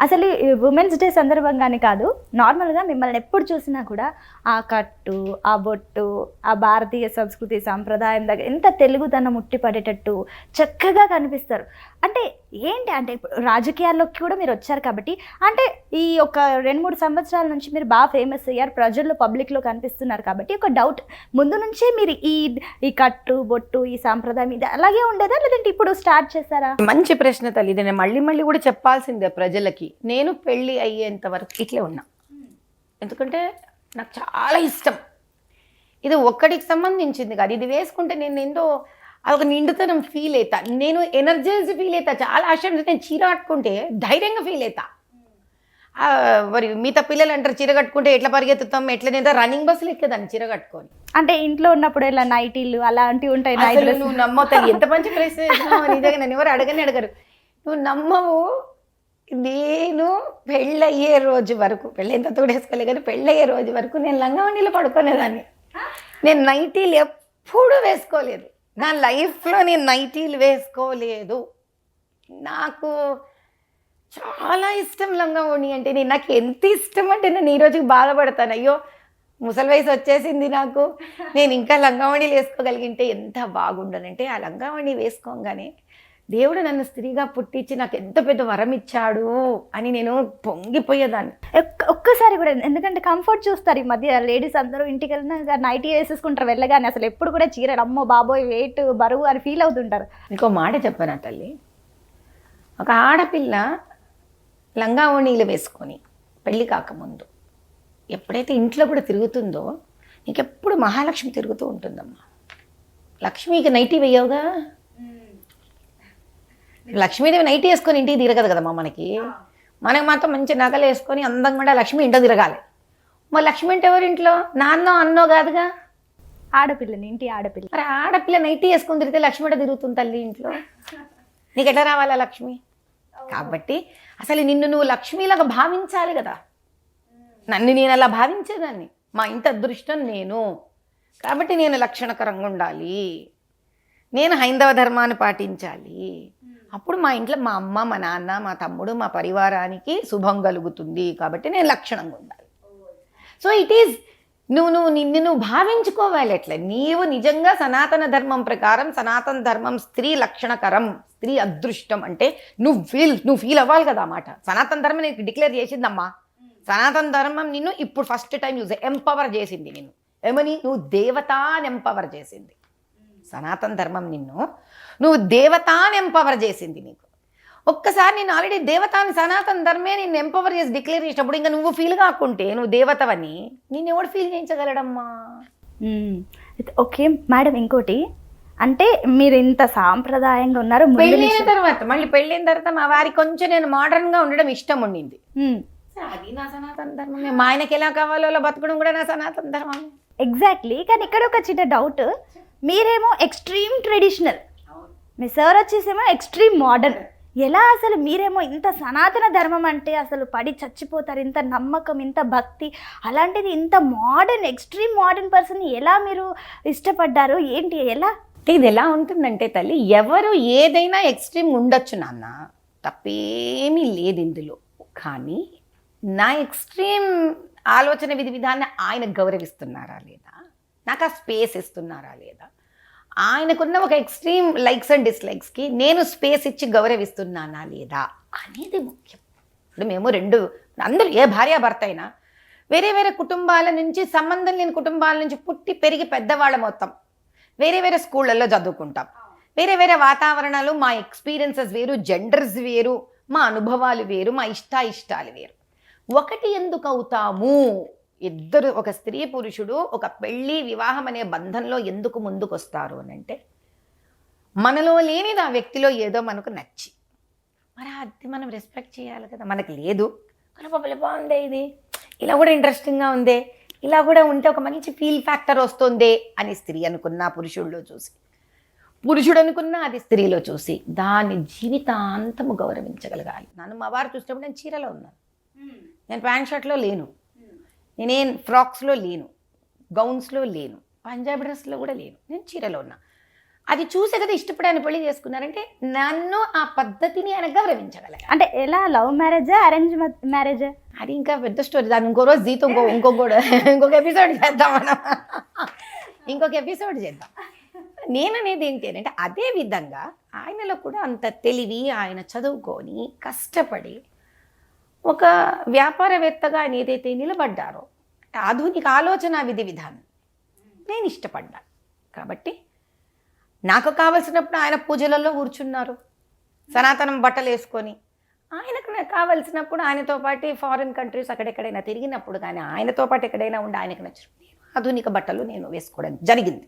Speaker 1: అసలు ఉమెన్స్ డే సందర్భంగానే కాదు, నార్మల్గా మిమ్మల్ని ఎప్పుడు చూసినా కూడా ఆ కట్టు, ఆ బొట్టు, ఆ భారతీయ సంస్కృతి సాంప్రదాయం దగ్గర ఎంత తెలుగుదనం ఉట్టిపడేటట్టు చక్కగా కనిపిస్తారు. అంటే ఏంటి అంటే ఇప్పుడు రాజకీయాల్లోకి కూడా మీరు వచ్చారు కాబట్టి, అంటే ఈ ఒక 2-3 సంవత్సరాల నుంచి మీరు బాగా ఫేమస్ అయ్యారు, ప్రజల్లో పబ్లిక్లో కనిపిస్తున్నారు కాబట్టి ఒక డౌట్, ముందు నుంచే మీరు ఈ కట్టు బొట్టు ఈ సాంప్రదాయం ఇది అలాగే ఉండేదా, లేదంటే ఇప్పుడు స్టార్ట్ చేశారా?
Speaker 2: మంచి ప్రశ్న తల్లి. ఇది నేను మళ్ళీ కూడా చెప్పాల్సిందే ప్రజలకి. నేను పెళ్ళి అయ్యేంత వరకు ఇట్లే ఉన్నా, ఎందుకంటే నాకు చాలా ఇష్టం. ఇది ఒక్కడికి సంబంధించింది కాదు, ఇది వేసుకుంటే నేను ఏందో అదొక నిండుతనం ఫీల్ అవుతా, నేను ఎనర్జైజ్ ఫీల్ అవుతా. చాలా ఆశ నేను చీర కట్టుకుంటే ధైర్యంగా ఫీల్ అవుతా. మరి మిగతా పిల్లలు అంటారు చీర కట్టుకుంటే ఎట్లా పరిగెత్తుతాం, ఎట్లా నేను రన్నింగ్ బస్సులు ఎక్కేదాన్ని చీర కట్టుకొని.
Speaker 1: అంటే ఇంట్లో ఉన్నప్పుడు ఇలా నైటీలు అలాంటివి ఉంటాయి.
Speaker 2: నువ్వు నమ్మవు, ఎంత మంచి ప్రశ్న నిజంగా నన్ను ఎవరు అడగరు. నువ్వు నమ్మవు, నేను పెళ్ళయ్యే రోజు వరకు, పెళ్ళంత తోడేసుకోలే కానీ పెళ్ళయ్యే రోజు వరకు నేను లంగావణిలో పడుకునేదాన్ని. నేను నైటీలు ఎప్పుడూ వేసుకోలేదు, నా లైఫ్లో నేను నైటీలు వేసుకోలేదు. నాకు చాలా ఇష్టం లంగావణి అంటే. నాకు ఎంత ఇష్టం అంటే నేను ఈ రోజుకి బాధపడతాను, అయ్యో ముసలి వయసు వచ్చేసింది నాకు, నేను ఇంకా లంగావణిలు వేసుకోగలిగింటే ఎంత బాగుండనంటే. ఆ లంగావణి వేసుకోగానే దేవుడు నన్ను స్త్రీగా పుట్టించి నాకు ఎంత పెద్ద వరం ఇచ్చాడు అని నేను పొంగిపోయేదాన్ని.
Speaker 1: ఒక్కసారి కూడా, ఎందుకంటే కంఫర్ట్ చూస్తారు ఈ మధ్య లేడీస్ అందరూ, ఇంటికి వెళ్ళినా నైటీ వేసేసుకుంటారు వెళ్ళగానే, అసలు ఎప్పుడు కూడా చీర అమ్మో బాబోయ్ వెయిట్ బరువు అని ఫీల్ అవుతుంటారు.
Speaker 2: ఇంకో మాట చెప్పనా తల్లి, ఒక ఆడపిల్ల లంగావణీలు వేసుకొని పెళ్ళి కాకముందు ఎప్పుడైతే ఇంట్లో కూడా తిరుగుతుందో, నీకెప్పుడు మహాలక్ష్మి తిరుగుతూ ఉంటుందమ్మా. లక్ష్మికి నైటీ వేయవుగా, లక్ష్మీదేవి నైటీ వేసుకొని ఇంటికి తిరగదు కదమ్మా. మనకి మాత్రం మంచి నగలు వేసుకొని అందంగా కూడా లక్ష్మి ఇంట్లో తిరగాలి. మరి లక్ష్మి అంటే ఎవరు ఇంట్లో, నాన్నో అన్నో కాదుగా,
Speaker 1: ఆడపిల్లని, ఇంటి ఆడపిల్ల.
Speaker 2: మరి ఆడపిల్ల నైటీ వేసుకొని తిరిగితే లక్ష్మి అంటే తిరుగుతుంది తల్లి ఇంట్లో. నీకు ఎట్లా రావాలా లక్ష్మి? కాబట్టి అసలు నిన్ను నువ్వు లక్ష్మిలాగా భావించాలి కదా. నన్ను నేను అలా భావించేదాన్ని, మా ఇంటి అదృష్టం నేను, కాబట్టి నేను లక్షణకరంగా ఉండాలి, నేను హైందవ ధర్మాన్ని పాటించాలి. అప్పుడు మా ఇంట్లో మా అమ్మ, మా నాన్న, మా తమ్ముడు, మా పరివారానికి శుభం కలుగుతుంది. కాబట్టి నేను లక్షణంగా ఉండాలి. సో ఇట్ ఈజ్ నిన్ను భావించుకోవాలి. ఎట్లా నీవు నిజంగా సనాతన ధర్మం ప్రకారం, సనాతన ధర్మం స్త్రీ లక్షణకరం, స్త్రీ అదృష్టం అంటే నువ్వు ఫీల్ అవ్వాలి కదా అన్నమాట. సనాతన ధర్మం నీకు డిక్లేర్ చేసిందమ్మా. సనాతన ధర్మం నిన్ను ఇప్పుడు ఫస్ట్ టైం ఎంపవర్ చేసింది. నిన్ను ఏమని, నువ్వు దేవతాని ఎంపవర్ చేసింది. సనాతన ధర్మం నువ్వు దేవతాని ఎంపవర్ చేసింది. నీకు ఒక్కసారి నేను ఆల్రెడీ దేవతాని సనాతన ధర్మే నేను ఎంపవర్ చేసి డిక్లేర్ చేసినప్పుడు ఇంకా నువ్వు ఫీల్ కాకుంటే నువ్వు దేవతవని నేను ఎవడు ఫీల్ చేయించగలడమ్మా?
Speaker 1: ఓకే మేడం, ఇంకోటి అంటే మీరు ఇంత సాంప్రదాయంగా ఉన్నారు, ముందు
Speaker 2: పెళ్ళైన
Speaker 1: నుంచి-
Speaker 2: తర్వాత మళ్ళీ పెళ్ళైన తర్వాత మా వారికి కొంచెం నేను మోడర్న్ గా ఉండడం ఇష్టం ఉండింది.
Speaker 1: మ్మ్.
Speaker 2: అది నా సనాతన ధర్మమే. మా ఆయనకి ఎలా కావాలో అలా బతకడం కూడా నా సనాతన ధర్మమే.
Speaker 1: ఎగ్జాక్ట్లీ. కానీ ఇక్కడ ఒక చిన్న డౌట్, మీరేమో ఎక్స్ట్రీమ్ ట్రెడిషనల్, మీ సార్ వచ్చేసేమో ఎక్స్ట్రీమ్ మోడర్న్. ఎలా అసలు మీరేమో ఇంత సనాతన ధర్మం అంటే అసలు పడి చచ్చిపోతారు, ఇంత నమ్మకం, ఇంత భక్తి, అలాంటిది ఇంత మోడర్న్, ఎక్స్ట్రీమ్ మోడర్న్ పర్సన్ ఎలా మీరు ఇష్టపడ్డారు, ఏంటి, ఎలా?
Speaker 2: ఇది ఎలా ఉంటుందంటే తల్లి, ఎవరు ఏదైనా ఎక్స్ట్రీమ్ ఉండొచ్చు నాన్న, తప్పేమీ లేదు ఇందులో. కానీ నా ఎక్స్ట్రీమ్ ఆలోచన విధి విధాన్ని ఆయన గౌరవిస్తున్నారా లేదా, నాకు ఆ స్పేస్ ఇస్తున్నారా లేదా, ఆయనకున్న ఒక ఎక్స్ట్రీమ్ లైక్స్ అండ్ డిస్లైక్స్కి నేను స్పేస్ ఇచ్చి గౌరవిస్తున్నానా లేదా అనేది ముఖ్యం. ఇప్పుడు మేము అందరూ ఏ భార్యాభర్త అయినా వేరే వేరే కుటుంబాల నుంచి, సంబంధం లేని కుటుంబాల నుంచి పుట్టి పెరిగి పెద్దవాళ్ళ మొత్తం వేరే వేరే స్కూళ్ళల్లో చదువుకుంటాం. వేరే వేరే వాతావరణాలు, మా ఎక్స్పీరియన్సెస్ వేరు, జెండర్స్ వేరు, మా అనుభవాలు వేరు, మా ఇష్టాలు వేరు. ఒకటి ఎందుకు అవుతాము? ఇద్దరు, ఒక స్త్రీ పురుషుడు ఒక పెళ్ళి వివాహం అనే బంధంలో ఎందుకు ముందుకు వస్తారు అని అంటే, మనలో లేనిది ఆ వ్యక్తిలో ఏదో మనకు నచ్చి, మరి అది మనం రెస్పెక్ట్ చేయాలి కదా. మనకు లేదు కానీ బాబులే బాగుందే, ఇది ఇలా కూడా ఇంట్రెస్టింగ్గా ఉందే, ఇలా కూడా ఉంటే ఒక మంచి ఫీల్ ఫ్యాక్టర్ వస్తుంది అని స్త్రీ అనుకున్న పురుషుడిలో చూసి, పురుషుడు అనుకున్న అది స్త్రీలో చూసి దాన్ని జీవితాంతము గౌరవించగలగాలి. నన్ను మా వారు చూసినప్పుడు నేను చీరలో ఉన్నాను, నేను ప్యాంట్ షర్ట్లో లేను, నేనేం ఫ్రాక్స్లో లేను, గౌన్స్లో లేను, పంజాబీ డ్రెస్లో కూడా లేను, నేను చీరలో ఉన్నా. అది చూసే కదా ఇష్టపడి ఆయన పెళ్లి చేసుకున్నారంటే నన్ను ఆ పద్ధతిని ఆయన గౌరవించగలగా.
Speaker 1: అంటే ఎలా, లవ్ మ్యారేజా, అరేంజ్ మ్యారేజా?
Speaker 2: అది ఇంకా పెద్ద స్టోరీ. దాన్ని ఇంకో రోజు జీతం ఇంకొక ఎపిసోడ్ చేద్దాం మనం, ఇంకొక ఎపిసోడ్ చేద్దాం. నేననేది ఏంటి అంటే, అదే విధంగా ఆయనలో కూడా అంత తెలివి, ఆయన చదువుకొని కష్టపడి ఒక వ్యాపారవేత్తగా ఆయన ఏదైతే నిలబడ్డారో, ఆధునిక ఆలోచన విధి విధానం నేను ఇష్టపడ్డాను. కాబట్టి నాకు కావలసినప్పుడు ఆయన పూజలలో కూర్చున్నారు, సనాతనం బట్టలు వేసుకొని. ఆయనకు నాకు కావలసినప్పుడు ఆయనతో పాటు ఫారిన్ కంట్రీస్ అక్కడెక్కడైనా తిరిగినప్పుడు కానీ ఆయనతో పాటు ఎక్కడైనా ఉండి ఆయనకు నచ్చినప్పుడు ఆధునిక బట్టలు నేను వేసుకోవడం జరిగింది.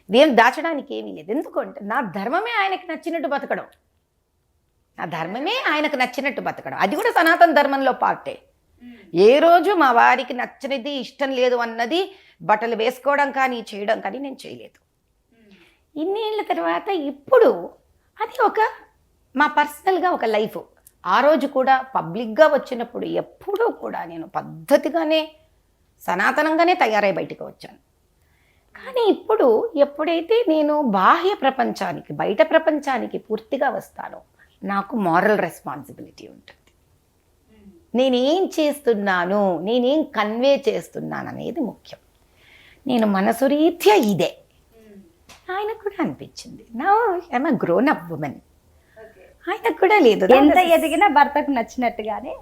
Speaker 2: ఇదేం దాచడానికి ఏమీ లేదు. ఎందుకంటే నా ధర్మమే ఆయనకు నచ్చినట్టు బతకడం, నా ధర్మమే ఆయనకు నచ్చినట్టు బతకడం. అది కూడా సనాతన ధర్మంలో పార్టే. ఏ రోజు మా వారికి నచ్చినది, ఇష్టం లేదు అన్నది బట్టలు వేసుకోవడం కానీ చేయడం కానీ నేను చేయలేదు. ఇన్నేళ్ల తర్వాత ఇప్పుడు అది ఒక మా పర్సనల్గా ఒక లైఫ్. ఆ రోజు కూడా పబ్లిక్గా వచ్చినప్పుడు ఎప్పుడూ కూడా నేను పద్ధతిగానే సనాతనంగానే తయారై బయటకు వచ్చాను. కానీ ఇప్పుడు ఎప్పుడైతే నేను బాహ్య ప్రపంచానికి, బయట ప్రపంచానికి పూర్తిగా వస్తానో నాకు మారల్ రెస్పాన్సిబిలిటీ ఉంటుంది. నేనేం చేస్తున్నాను, నేనేం కన్వే చేస్తున్నాను అనేది ముఖ్యం. నేను మనసు రీత్యా ఇదే ఆయనకు కూడా అనిపించింది. నా I'm a grown up women. ఆయనకు కూడా లేదు,
Speaker 1: ఎంత ఎదిగినా భర్తకు నచ్చినట్టుగానే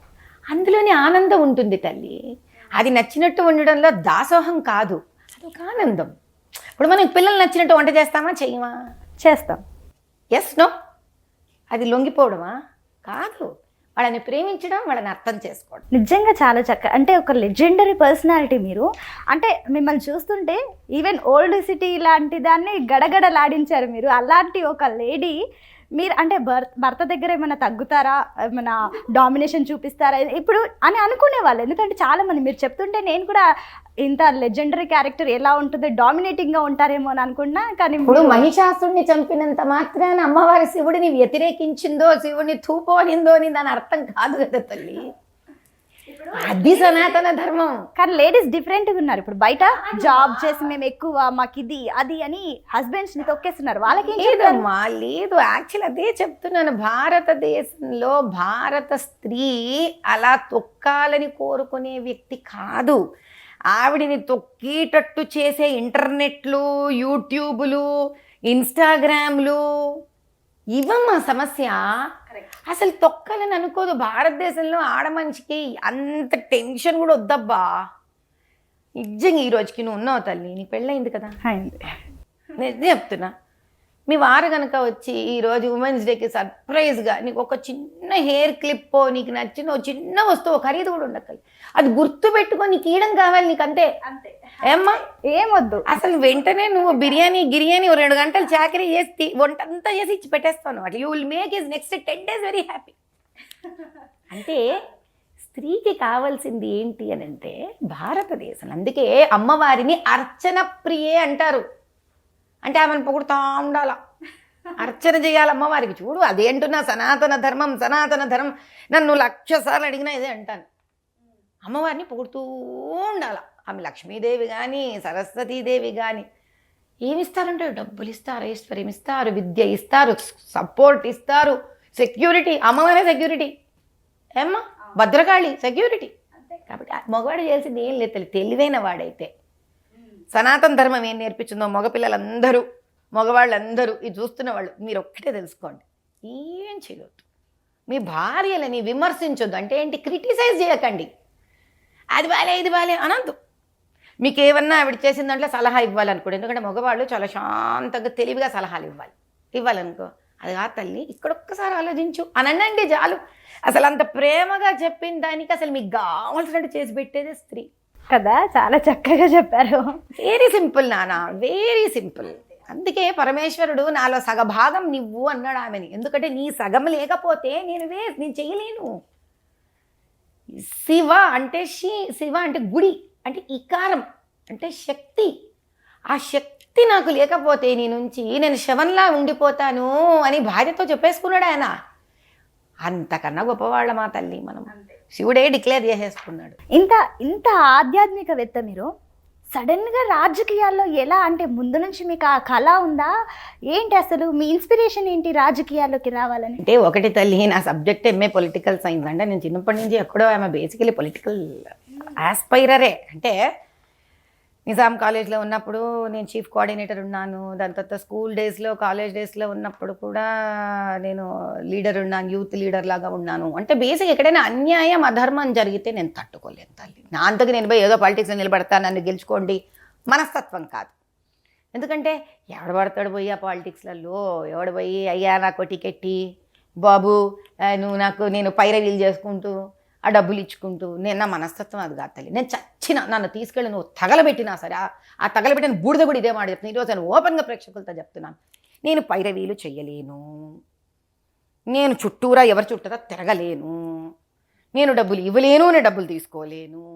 Speaker 2: అందులోని ఆనందం ఉంటుంది తల్లి. అది నచ్చినట్టు ఉండడంలో దాసోహం కాదు, అదొక ఆనందం. ఇప్పుడు మనం పిల్లలు నచ్చినట్టు వంట చేస్తామా, చెయ్యమా?
Speaker 1: చేస్తాం.
Speaker 2: Yes no? అది లొంగిపోవడమా? కాదు, వాళ్ళని ప్రేమించడం, వాళ్ళని అర్థం చేసుకోవడం.
Speaker 1: నిజంగా చాలా చక్కగా, అంటే ఒక లెజెండరీ పర్సనాలిటీ మీరు. అంటే మిమ్మల్ని చూస్తుంటే ఈవెన్ ఓల్డ్ సిటీ లాంటి దాన్ని గడగడలాడించారు మీరు. అలాంటి ఒక లేడీ మీరు, అంటే భర్త దగ్గర ఏమైనా తగ్గుతారా, ఏమైనా డామినేషన్ చూపిస్తారా ఇప్పుడు అని అనుకునేవాళ్ళు. ఎందుకంటే చాలామంది మీరు చెప్తుంటే నేను కూడా ఇంత లెజెండరీ క్యారెక్టర్ ఎలా ఉంటుంది, డామినేటింగ్గా ఉంటారేమో అని అనుకున్నా. కానీ
Speaker 2: ఇప్పుడు మహిషాసుడిని చంపినంత మాత్రాన అమ్మవారి శివుడిని వ్యతిరేకించిందో, శివుడిని తూపోనిందో అని దాని అర్థం కాదు కదా తల్లి. అది సనాతన ధర్మం.
Speaker 1: కానీ లేడీస్ డిఫరెంట్గా ఉన్నారు. ఇప్పుడు బయట జాబ్ చేసి మేము ఎక్కువ, మాకు ఇది అది అని హస్బెండ్స్ని తొక్కేస్తున్నారు. వాళ్ళకి
Speaker 2: లేదమ్మా, లేదు. యాక్చువల్ అదే చెప్తున్నాను. భారతదేశంలో భారత స్త్రీ అలా తొక్కాలని కోరుకునే వ్యక్తి కాదు. ఆవిడిని తొక్కేటట్టు చేసే ఇంటర్నెట్లు, యూట్యూబులు, ఇన్స్టాగ్రామ్లు ఇవమ్మా సమస్య. అసలు తొక్కాలని అనుకోదు. భారతదేశంలో ఆడమనిషికి అంత టెన్షన్ కూడా వద్దబ్బా. నిజంగా ఈ రోజుకి నువ్వు ఉన్నావు తల్లి, నీకు పెళ్ళయింది కదా, నేను చెప్తున్నా, మీ వారు కనుక వచ్చి ఈరోజు ఉమెన్స్ డేకి సర్ప్రైజ్గా నీకు ఒక చిన్న హెయిర్ క్లిప్పో నీకు నచ్చిన ఒక చిన్న వస్తువు ఖరీదు కూడా ఉండక్కర్లేదు, అది గుర్తు పెట్టుకొని నీకు ఇయడం కావాలి, నీకు అంతే. ఏమ్మా
Speaker 1: ఏమొద్దు,
Speaker 2: అసలు వెంటనే నువ్వు బిర్యానీ 2 గంటలు చాకరీ చేసి వంట అంతా చేసి ఇచ్చి పెట్టేస్తాను అట్లా. You will make is next 10 days very happy. అంటే స్త్రీకి కావాల్సింది ఏంటి అని అంటే భారతదేశం, అందుకే అమ్మవారిని అర్చన ప్రియే అంటారు. అంటే ఆమెను పొగుడుతా ఉండాల, అర్చన చేయాలి అమ్మవారికి. చూడు అదేంటున్నా సనాతన ధర్మం నన్ను 1,00,000 సార్లు అడిగినా ఇదే అంటాను. అమ్మవారిని పొగుడుతూ ఉండాల. ఆమె లక్ష్మీదేవి కానీ సరస్వతీదేవి కానీ ఏమిస్తారంటే డబ్బులు ఇస్తారు, ఐశ్వర్యం ఇస్తారు, విద్య ఇస్తారు, సపోర్ట్ ఇస్తారు, సెక్యూరిటీ. అమ్మవారే సెక్యూరిటీ ఏమ్మా, భద్రకాళి సెక్యూరిటీ. కాబట్టి మగవాడు చేయాల్సింది ఏం లేదు, తెలివైన వాడైతే. సనాతన ధర్మం ఏం నేర్పించిందో మగపిల్లలందరూ మగవాళ్ళందరూ ఇది చూస్తున్న వాళ్ళు మీరు ఒక్కటే తెలుసుకోండి, ఏం చేయొద్దు. మీ భార్యలని విమర్శించొద్దు. అంటే ఏంటి, క్రిటిసైజ్ చేయకండి. అది బాలే ఇది బాలే అనద్దు. మీకు ఏమన్నా ఆవిడ చేసిన దాంట్లో సలహా ఇవ్వాలనుకోండి, ఎందుకంటే మగవాళ్ళు చాలా శాంతంగా తెలివిగా సలహాలు ఇవ్వాలనుకో, అది ఆ తల్లి ఇక్కడొక్కసారి ఆలోచించు అనండి చాలు. అసలు అంత ప్రేమగా చెప్పిన దానికి అసలు మీకు కావాల్సినట్టు చేసి పెట్టేదే స్త్రీ
Speaker 1: కదా. చాలా చక్కగా చెప్పారు.
Speaker 2: వెరీ సింపుల్ నాన్న, వెరీ సింపుల్. అందుకే పరమేశ్వరుడు నాలో సగభాగం నువ్వు అన్నాడు ఆమెని. ఎందుకంటే నీ సగం లేకపోతే నేను చేయలేను. శివ అంటే శివ అంటే గుడి, అంటే ఇకారం అంటే శక్తి. ఆ శక్తి నాకు లేకపోతే నీ నుంచి నేను శవంలా ఉండిపోతాను అని భార్యతో చెప్పేసుకున్నాడు ఆయన. అంతకన్నా గొప్పవాళ్ళ మా తల్లి మనం. శివుడే డిక్లేర్ చేసేసుకున్నాడు.
Speaker 1: ఇంత ఆధ్యాత్మికవేత్త మీరు సడన్గా రాజకీయాల్లో ఎలా, అంటే ముందు నుంచి మీకు ఆ కళ ఉందా ఏంటి, అసలు మీ ఇన్స్పిరేషన్ ఏంటి రాజకీయాల్లోకి రావాలని?
Speaker 2: అంటే ఒకటి తల్లి, నా సబ్జెక్ట్ ఎంఏ పొలిటికల్ సైన్స్. అంటే నేను చిన్నప్పటి నుంచి ఎక్కడో ఆమె బేసికలీ పొలిటికల్ ఆస్పైరరే. అంటే నిజాం కాలేజ్లో ఉన్నప్పుడు నేను చీఫ్ కోఆర్డినేటర్ ఉన్నాను. దాని తర్వాత స్కూల్ డేస్లో కాలేజ్ డేస్లో ఉన్నప్పుడు కూడా నేను లీడర్ ఉన్నాను, యూత్ లీడర్ లాగా ఉన్నాను. అంటే బేసిక్ ఎక్కడైనా అన్యాయం అధర్మం జరిగితే నేను తట్టుకోలేను తల్లి. నా అంతకు నేను పోయి ఏదో పాలిటిక్స్లో నిలబడతాను, నన్ను గెలుచుకోండి మనస్తత్వం కాదు. ఎందుకంటే ఎవడు పడతాడు పోయి ఆ పాలిటిక్స్లలో, ఎవడు పోయి అయ్యా నాకు టికెట్టి బాబు నేను పైరవీలు చేసుకుంటూ ఆ డబ్బులు ఇచ్చుకుంటూ నా మనస్తత్వం అది కాదు తల్లి. నేను చచ్చిన నన్ను తీసుకెళ్ళి నువ్వు తగలబెట్టినా సరే ఆ తగలబెట్టిన బూడిద కూడా ఇదే మాట చెప్తున్నాను. ఈరోజు నేను ఓపెన్గా ప్రేక్షకులతో చెప్తున్నాను, నేను పైరవీలు చెయ్యలేను, నేను చుట్టూరా ఎవరి చుట్టూరా తిరగలేను, నేను డబ్బులు ఇవ్వలేను, నేను డబ్బులు తీసుకోలేను.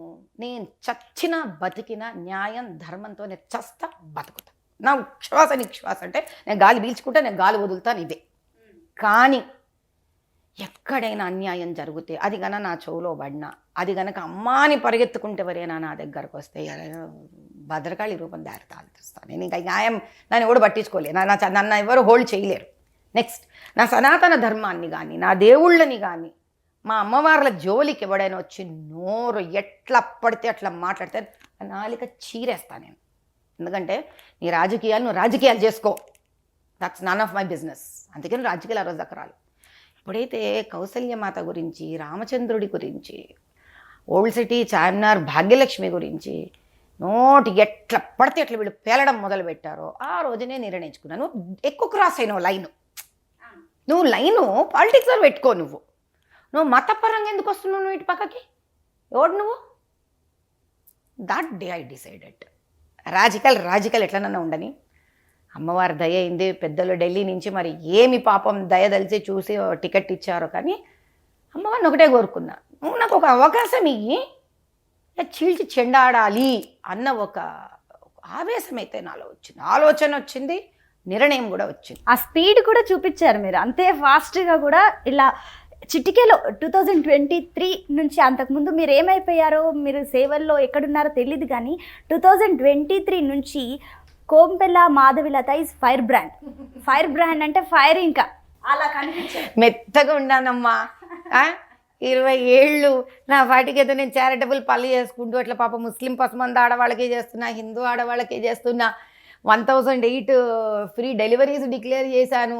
Speaker 2: నేను చచ్చిన బతికిన న్యాయం ధర్మంతో నేను చస్తా బతుకుతా. నా శ్వాస నిశ్వాస అంటే నేను గాలి పీల్చుకుంటా, నేను గాలి వదులుతాను, ఇదే. కానీ ఎక్కడైనా అన్యాయం జరిగితే అది కనుక నా చెవులో పడినా, అది కనుక అమ్మాని పరిగెత్తుకుంటే ఎవరైనా నా దగ్గరకు వస్తే భద్రకాళి రూపం దారి తాల్పిస్తాను. నేను ఇంకా న్యాయం నన్ను ఎవడు పట్టించుకోలేను, నన్ను ఎవరు హోల్డ్ చేయలేరు. నెక్స్ట్ నా సనాతన ధర్మాన్ని కానీ నా దేవుళ్ళని కానీ మా అమ్మవార్ల జోలికి ఎవడైనా వచ్చి నోరు ఎట్లా పడితే అట్లా మాట్లాడితే నాలిక చీరేస్తాను నేను. ఎందుకంటే నీ రాజకీయాలు నువ్వు రాజకీయాలు చేసుకో, that's none of my business. అందుకని రాజకీయాలు ఆ రోజు దక్కరాలు. ఎప్పుడైతే కౌసల్యమాత గురించి, రామచంద్రుడి గురించి, ఓల్డ్ సిటీ చార్మినార్ భాగ్యలక్ష్మి గురించి నోటి ఎట్లా పడితే ఎట్లా వీళ్ళు పేలడం మొదలుపెట్టారో ఆ రోజునే నిర్ణయించుకున్నాను, ఎక్కువ క్రాస్ అయినావు లైను. నువ్వు లైను పాలిటిక్స్లో పెట్టుకో, నువ్వు మతపరంగా ఎందుకు వస్తున్నావు నువ్వు ఇటు పక్కకి? ఎవడు నువ్వు? దట్ డే ఐ డిసైడెడ్ రాజకీయాలు ఎట్లనన్నా ఉండని, అమ్మవారి దయ అయింది. పెద్దలు ఢిల్లీ నుంచి మరి ఏమి పాపం దయదలిచి చూసి టికెట్ ఇచ్చారో, కానీ అమ్మవారిని ఒకటే కోరుకున్నా, నువ్వు నాకు ఒక అవకాశం ఇయ్యి, చీల్చి చెండాడాలి అన్న ఒక ఆవేశం అయితే నాలో వచ్చింది, ఆలోచన వచ్చింది, నిర్ణయం కూడా వచ్చింది.
Speaker 1: ఆ స్పీడ్ కూడా చూపించారు మీరు అంతే ఫాస్ట్గా కూడా. ఇలా చిటికేలో 2023 నుంచి, అంతకుముందు మీరు ఏమైపోయారో, మీరు సేవల్లో ఎక్కడున్నారో తెలియదు, కానీ 2023 నుంచి కోంపెల్ల మాధవిలత ఈజ్ ఫైర్ బ్రాండ్ అంటే ఫైర్, ఇంకా అలా కనిపించారు.
Speaker 2: మెత్తగా ఉన్నానమ్మా. 20 ఏళ్ళు నా వాటికి ఏదో నేను చారిటబుల్ పనులు చేసుకుంటూ అట్లా పాప ముస్లిం పసమంది ఆడవాళ్ళకే చేస్తున్నా, హిందూ ఆడవాళ్ళకే చేస్తున్నా, 1008 ఫ్రీ డెలివరీస్ డిక్లేర్ చేశాను.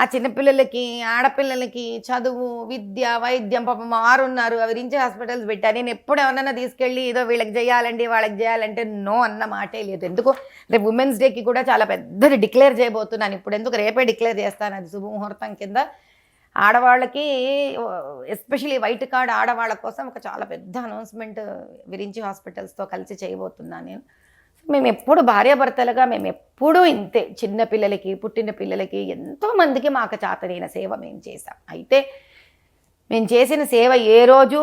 Speaker 2: ఆ చిన్నపిల్లలకి ఆడపిల్లలకి చదువు విద్య వైద్యం పాపం మారున్నారు అవి రించి హాస్పిటల్స్ పెట్టాను. నేను ఎప్పుడు ఎవరన్నా తీసుకెళ్ళి ఏదో వీళ్ళకి చేయాలండి వాళ్ళకి చేయాలంటే నో అన్న మాటే లేదు. ఎందుకు రేపు ఉమెన్స్ డేకి కూడా చాలా పెద్దది డిక్లేర్ చేయబోతున్నాను. ఇప్పుడు ఎందుకు రేపే డిక్లేర్ చేస్తాను, అది శుభముహూర్తం కింద. ఆడవాళ్ళకి ఎస్పెషలీ వైట్ కార్డ్ ఆడవాళ్ళ కోసం ఒక చాలా పెద్ద అనౌన్స్మెంట్ విరించి హాస్పిటల్స్తో కలిసి చేయబోతున్నాను నేను. మేము ఎప్పుడు భార్యాభర్తలుగా మేము ఎప్పుడూ ఇంతే, చిన్న పిల్లలకి పుట్టిన పిల్లలకి ఎంతోమందికి మాకు చాతనైన సేవ మేము చేసాం. అయితే మేము చేసిన సేవ ఏ రోజు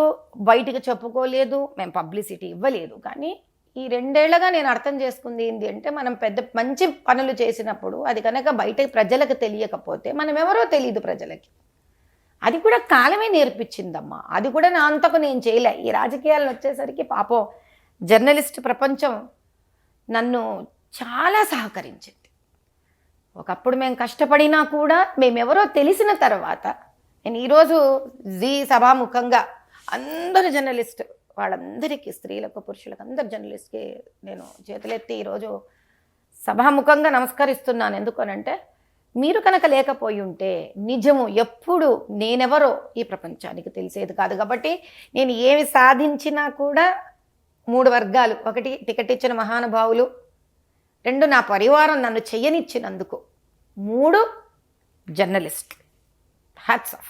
Speaker 2: బయటికి చెప్పుకోలేదు, మేము పబ్లిసిటీ ఇవ్వలేదు. కానీ ఈ 2 ఏళ్లుగా నేను అర్థం చేసుకుంది ఏంటి అంటే, మనం పెద్ద మంచి పనులు చేసినప్పుడు అది కనుక బయట ప్రజలకు తెలియకపోతే మనం ఎవరో తెలియదు ప్రజలకి. అది కూడా కాలమే నేర్పించిందమ్మా. అది కూడా నా అంతకు నేను చేయలే. ఈ రాజకీయాలను వచ్చేసరికి పాపం జర్నలిస్ట్ ప్రపంచం నన్ను చాలా సహకరించింది. ఒకప్పుడు మేము కష్టపడినా కూడా మేమెవరో తెలిసిన తర్వాత నేను ఈరోజు జీ సభాముఖంగా అందరు జర్నలిస్ట్ వాళ్ళందరికీ, స్త్రీలకు పురుషులకు అందరు జర్నలిస్ట్కి నేను చేతులెత్తి ఈరోజు సభాముఖంగా నమస్కరిస్తున్నాను. ఎందుకనంటే మీరు కనుక లేకపోయి ఉంటే నిజము ఎప్పుడు నేనెవరో ఈ ప్రపంచానికి తెలిసేది కాదు. కాబట్టి నేను ఏమి సాధించినా కూడా 3 వర్గాలు: 1 టికెట్ ఇచ్చిన మహానుభావులు, 2 నా పరివారం నన్ను చెయ్యనిచ్చినందుకు, 3 జర్నలిస్ట్. Hats off.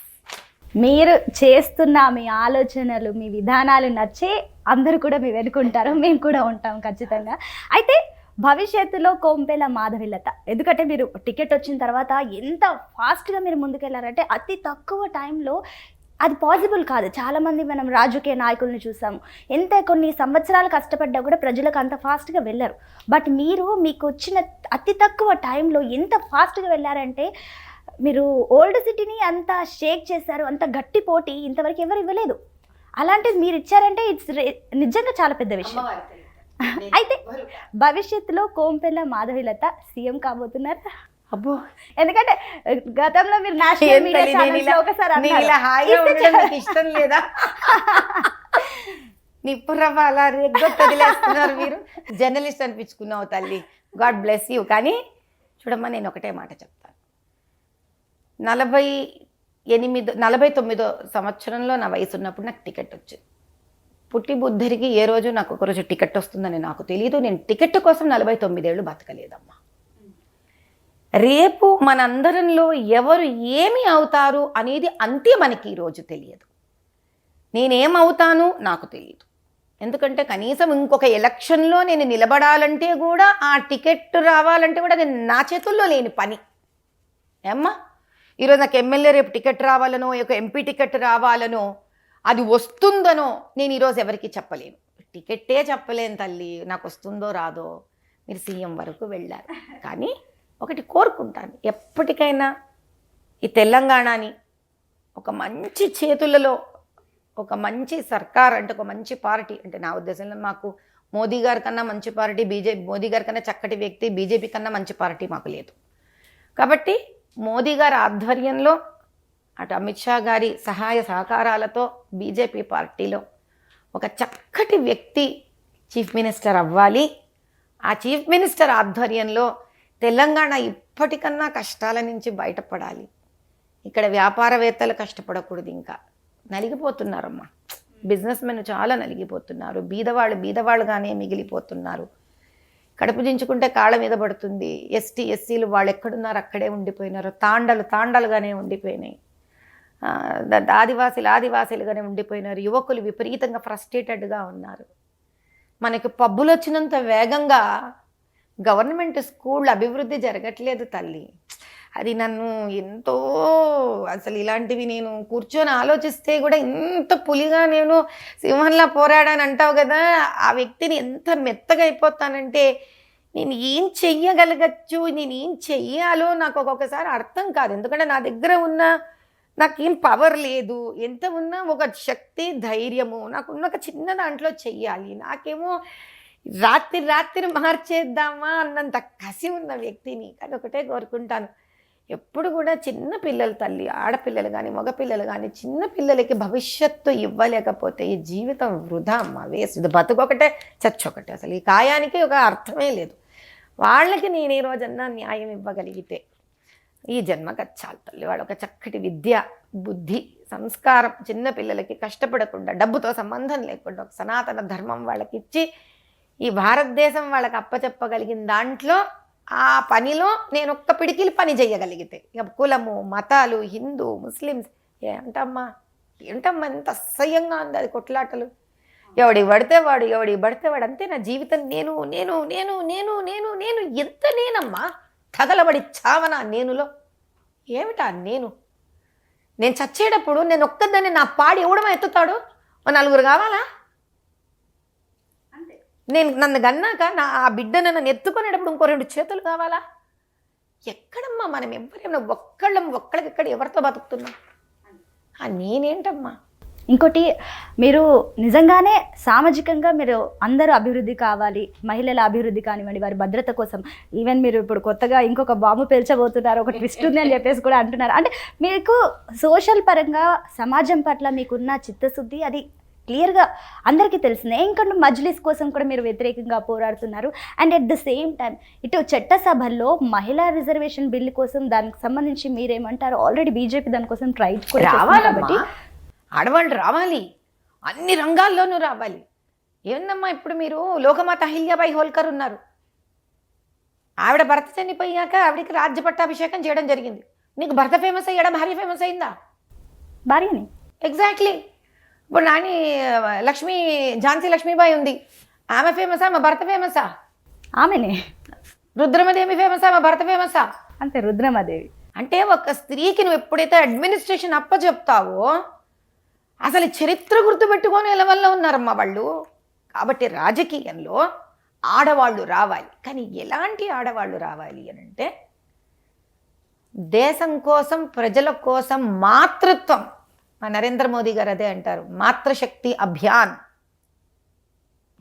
Speaker 1: మీరు చేస్తున్న మీ ఆలోచనలు, మీ విధానాలు నచ్చే అందరూ కూడా మీ వెనుకుంటారు, మేము కూడా ఉంటాం ఖచ్చితంగా. అయితే భవిష్యత్తులో కోంపెల మాధవిలత, ఎందుకంటే మీరు టికెట్ వచ్చిన తర్వాత ఎంత ఫాస్ట్గా మీరు ముందుకెళ్ళారంటే అతి తక్కువ టైంలో అది పాసిబుల్ కాదు. చాలామంది మనం రాజకీయ నాయకులను చూసాము, ఎంత కొన్ని సంవత్సరాలు కష్టపడ్డా కూడా ప్రజలకు అంత ఫాస్ట్గా వెళ్ళరు. బట్ మీరు మీకు వచ్చిన అతి తక్కువ టైంలో ఎంత ఫాస్ట్గా వెళ్ళారంటే, మీరు ఓల్డ్ సిటీని అంత షేక్ చేశారు. అంత గట్టి పోటీ ఇంతవరకు ఎవరు ఇవ్వలేదు. అలాంటిది మీరు ఇచ్చారంటే ఇట్స్ నిజంగా చాలా పెద్ద విషయం. అయితే భవిష్యత్తులో కోంపెల మాధవిలత సీఎం కాబోతున్నారు.
Speaker 2: అబ్బో,
Speaker 1: ఎందుకంటే గతంలో మీరు నేషనల్ మీడియా ఛానల్స్ లో ఒకసారి
Speaker 2: ఇష్టం లేదా? నిప్పురవ్వ అలా రెగ్గొట్టదిలేస్తున్నారు మీరు. జర్నలిస్ట్ అనిపించుకున్నావు తల్లి, గాడ్ బ్లెస్ యూ. కానీ చూడమ్మా, నేను ఒకటే మాట చెప్తాను. 49వ సంవత్సరంలో నా వయసు ఉన్నప్పుడు నాకు టికెట్ వచ్చింది. పుట్టి బుద్ధరికి ఏ రోజు నాకు ఒకరోజు టికెట్ వస్తుందని నాకు తెలియదు. నేను టికెట్ కోసం 49 ఏళ్ళు బతకలేదమ్మా. రేపు మనందరంలో ఎవరు ఏమి అవుతారు అనేది అంతే మనకి ఈరోజు తెలియదు. నేనేమవుతాను నాకు తెలియదు. ఎందుకంటే కనీసం ఇంకొక ఎలక్షన్లో నేను నిలబడాలంటే కూడా, ఆ టికెట్ రావాలంటే కూడా అది నా చేతుల్లో లేని పని. ఏమ్మా, ఈరోజు నాకు ఎమ్మెల్యే రేపు టికెట్ రావాలనో, ఒక ఎంపీ టికెట్ రావాలనో, అది వస్తుందనో నేను ఈరోజు ఎవరికి చెప్పలేను. టికెట్టే చెప్పలేను తల్లి, నాకు వస్తుందో రాదో. మీరు సీఎం వరకు వెళ్ళారు. కానీ ఒకటి కోరుకుంటాను, ఎప్పటికైనా ఈ తెలంగాణని ఒక మంచి చేతులలో, ఒక మంచి సర్కార్ అంటే, ఒక మంచి పార్టీ అంటే, నా ఉద్దేశంలో మాకు మోదీ గారి కన్నా మంచి పార్టీ బీజేపీ, మోదీ గారి కన్నా చక్కటి వ్యక్తి బీజేపీ కన్నా మంచి పార్టీ మాకు లేదు. కాబట్టి మోదీ గారి ఆధ్వర్యంలో, అటు అమిత్ షా గారి సహాయ సహకారాలతో బీజేపీ పార్టీలో ఒక చక్కటి వ్యక్తి చీఫ్ మినిస్టర్ అవ్వాలి. ఆ చీఫ్ మినిస్టర్ ఆధ్వర్యంలో తెలంగాణ ఇప్పటికన్నా కష్టాల నుంచి బయటపడాలి. ఇక్కడ వ్యాపారవేత్తలు కష్టపడకూడదు, ఇంకా నలిగిపోతున్నారమ్మా. బిజినెస్ మెన్ చాలా నలిగిపోతున్నారు. బీదవాళ్ళుగానే మిగిలిపోతున్నారు. కడుపు దించుకుంటే కాళ్ళ మీద పడుతుంది. ఎస్టీ ఎస్సీలు వాళ్ళు ఎక్కడున్నారు అక్కడే ఉండిపోయినారు. తాండలుగానే ఉండిపోయినాయి. ఆదివాసీలుగానే ఉండిపోయినారు. యువకులు విపరీతంగా ఫ్రస్ట్రేటెడ్గా ఉన్నారు. మనకి పబ్బులు వచ్చినంత వేగంగా గవర్నమెంట్ స్కూల్ అభివృద్ధి జరగట్లేదు తల్లి. అది నన్ను ఎంతో, అసలు ఇలాంటివి నేను కూర్చొని ఆలోచిస్తే కూడా ఇంత పులిగా నేను సింహంలా పోరాడాను అంటావు కదా, ఆ వ్యక్తిని ఎంత మెత్తగా అయిపోతానంటే, నేను ఏం చెయ్యగలగచ్చు, నేను ఏం చెయ్యాలో నాకు ఒక్కొక్కసారి అర్థం కాదు. ఎందుకంటే నా దగ్గర ఉన్న నాకేం పవర్ లేదు. ఎంత ఉన్నా ఒక శక్తి, ధైర్యము నాకున్న ఒక చిన్న దాంట్లో చెయ్యాలి. నాకేమో రాత్రి మార్చేద్దామా అన్నంత కసి ఉన్న వ్యక్తిని. కానీ ఒకటే కోరుకుంటాను, ఎప్పుడు కూడా చిన్న పిల్లలు తల్లి, ఆడపిల్లలు కానీ మగపిల్లలు కానీ, చిన్న పిల్లలకి భవిష్యత్తు ఇవ్వలేకపోతే ఈ జీవితం వృధా అమ్మ, వేస్ట్. ఇది బతుకొకటే చచ్చొకటే, అసలు ఈ కాయానికి ఒక అర్థమే లేదు. వాళ్ళకి నేను ఈ రోజన్నా న్యాయం ఇవ్వగలిగితే ఈ జన్మకి అది చాలు తల్లి. వాడు ఒక చక్కటి విద్య, బుద్ధి, సంస్కారం చిన్న పిల్లలకి కష్టపడకుండా, డబ్బుతో సంబంధం లేకుండా ఒక సనాతన ధర్మం వాళ్ళకి ఇచ్చి ఈ భారతదేశం వాళ్ళకి అప్పచెప్పగలిగిన దాంట్లో ఆ పనిలో నేను ఒక్క పిడికిలి పని చేయగలిగితే, ఇక కులము, మతాలు, హిందూ, ముస్లిమ్స్ ఏంటమ్మా ఎంత అసహ్యంగా ఉంది అది కొట్లాటలు. ఎవడికి పడితే వాడు అంతే. నా జీవితం నేను నేను నేను నేను నేను నేను ఎంత నేనమ్మా, తగలబడి చావనా నేనులో. ఏమిటా నేను చచ్చేటప్పుడు నేను ఒక్కదాన్ని నా పాడి ఎవడమో ఎత్తుతాడు, ఓ నలుగురు కావాలా? నన్ను గన్నాక ఆ బిడ్డను నన్ను ఎత్తుకునేటప్పుడు ఇంకో 2 చేతులు కావాలా? ఎక్కడమ్మా మనం ఎవరైనా ఒక్కడికెక్కడ ఎవరితో బతుకుతున్నాం? నేనేంటమ్మా?
Speaker 1: ఇంకోటి, మీరు నిజంగానే సామాజికంగా మీరు అందరూ అభివృద్ధి కావాలి, మహిళల అభివృద్ధి కానివ్వండి, వారి భద్రత కోసం, ఈవెన్ మీరు ఇప్పుడు కొత్తగా ఇంకొక బాంబు పేల్చబోతున్నారు, ఒక ట్విస్ట్ ఉంది అని చెప్పేసి కూడా అంటున్నారు. అంటే మీకు సోషల్ పరంగా సమాజం పట్ల మీకున్న చిత్తశుద్ధి అది క్లియర్గా అందరికీ తెలిసిందే. ఇంకా మజ్లిస్ కోసం కూడా మీరు వ్యతిరేకంగా పోరాడుతున్నారు. And at the same time ఇటు చట్టసభల్లో మహిళా రిజర్వేషన్ బిల్లు కోసం దానికి సంబంధించి మీరేమంటారు, ఆల్రెడీ బీజేపీ దానికోసం ట్రై కూడా
Speaker 2: రావాలి కాబట్టి ఆడవాళ్ళు రావాలి, అన్ని రంగాల్లోనూ రావాలి. ఏందమ్మా ఇప్పుడు మీరు లోకమాత అహిల్యాబాయి హోల్కర్ ఉన్నారు, ఆవిడ భర్త చనిపోయాక ఆవిడకి రాజ్య పట్టాభిషేకం చేయడం జరిగింది. నీకు భర్త ఫేమస్ అయ్యాడా, భార్య ఫేమస్ అయిందా?
Speaker 1: భార్యని.
Speaker 2: ఎగ్జాక్ట్లీ. ఇప్పుడు ఝాన్సీ లక్ష్మీబాయి ఉంది, ఆమె ఫేమసా, మా భర్త ఫేమసా?
Speaker 1: ఆమెనే.
Speaker 2: రుద్రమదేవి ఫేమసా, మా భర్త ఫేమసా?
Speaker 1: అంతే, రుద్రమదేవి.
Speaker 2: అంటే ఒక స్త్రీకి నువ్వు ఎప్పుడైతే అడ్మినిస్ట్రేషన్ అప్పచెప్తావో అసలు చరిత్ర గుర్తుపెట్టుకొని ఎలవల్లో ఉన్నారమ్మా వాళ్ళు. కాబట్టి రాజకీయంలో ఆడవాళ్ళు రావాలి. కానీ ఎలాంటి ఆడవాళ్ళు రావాలి అని అంటే, దేశం కోసం, ప్రజల కోసం మాతృత్వం. మా నరేంద్ర మోదీ గారు అదే అంటారు, మాతృశక్తి అభియాన్.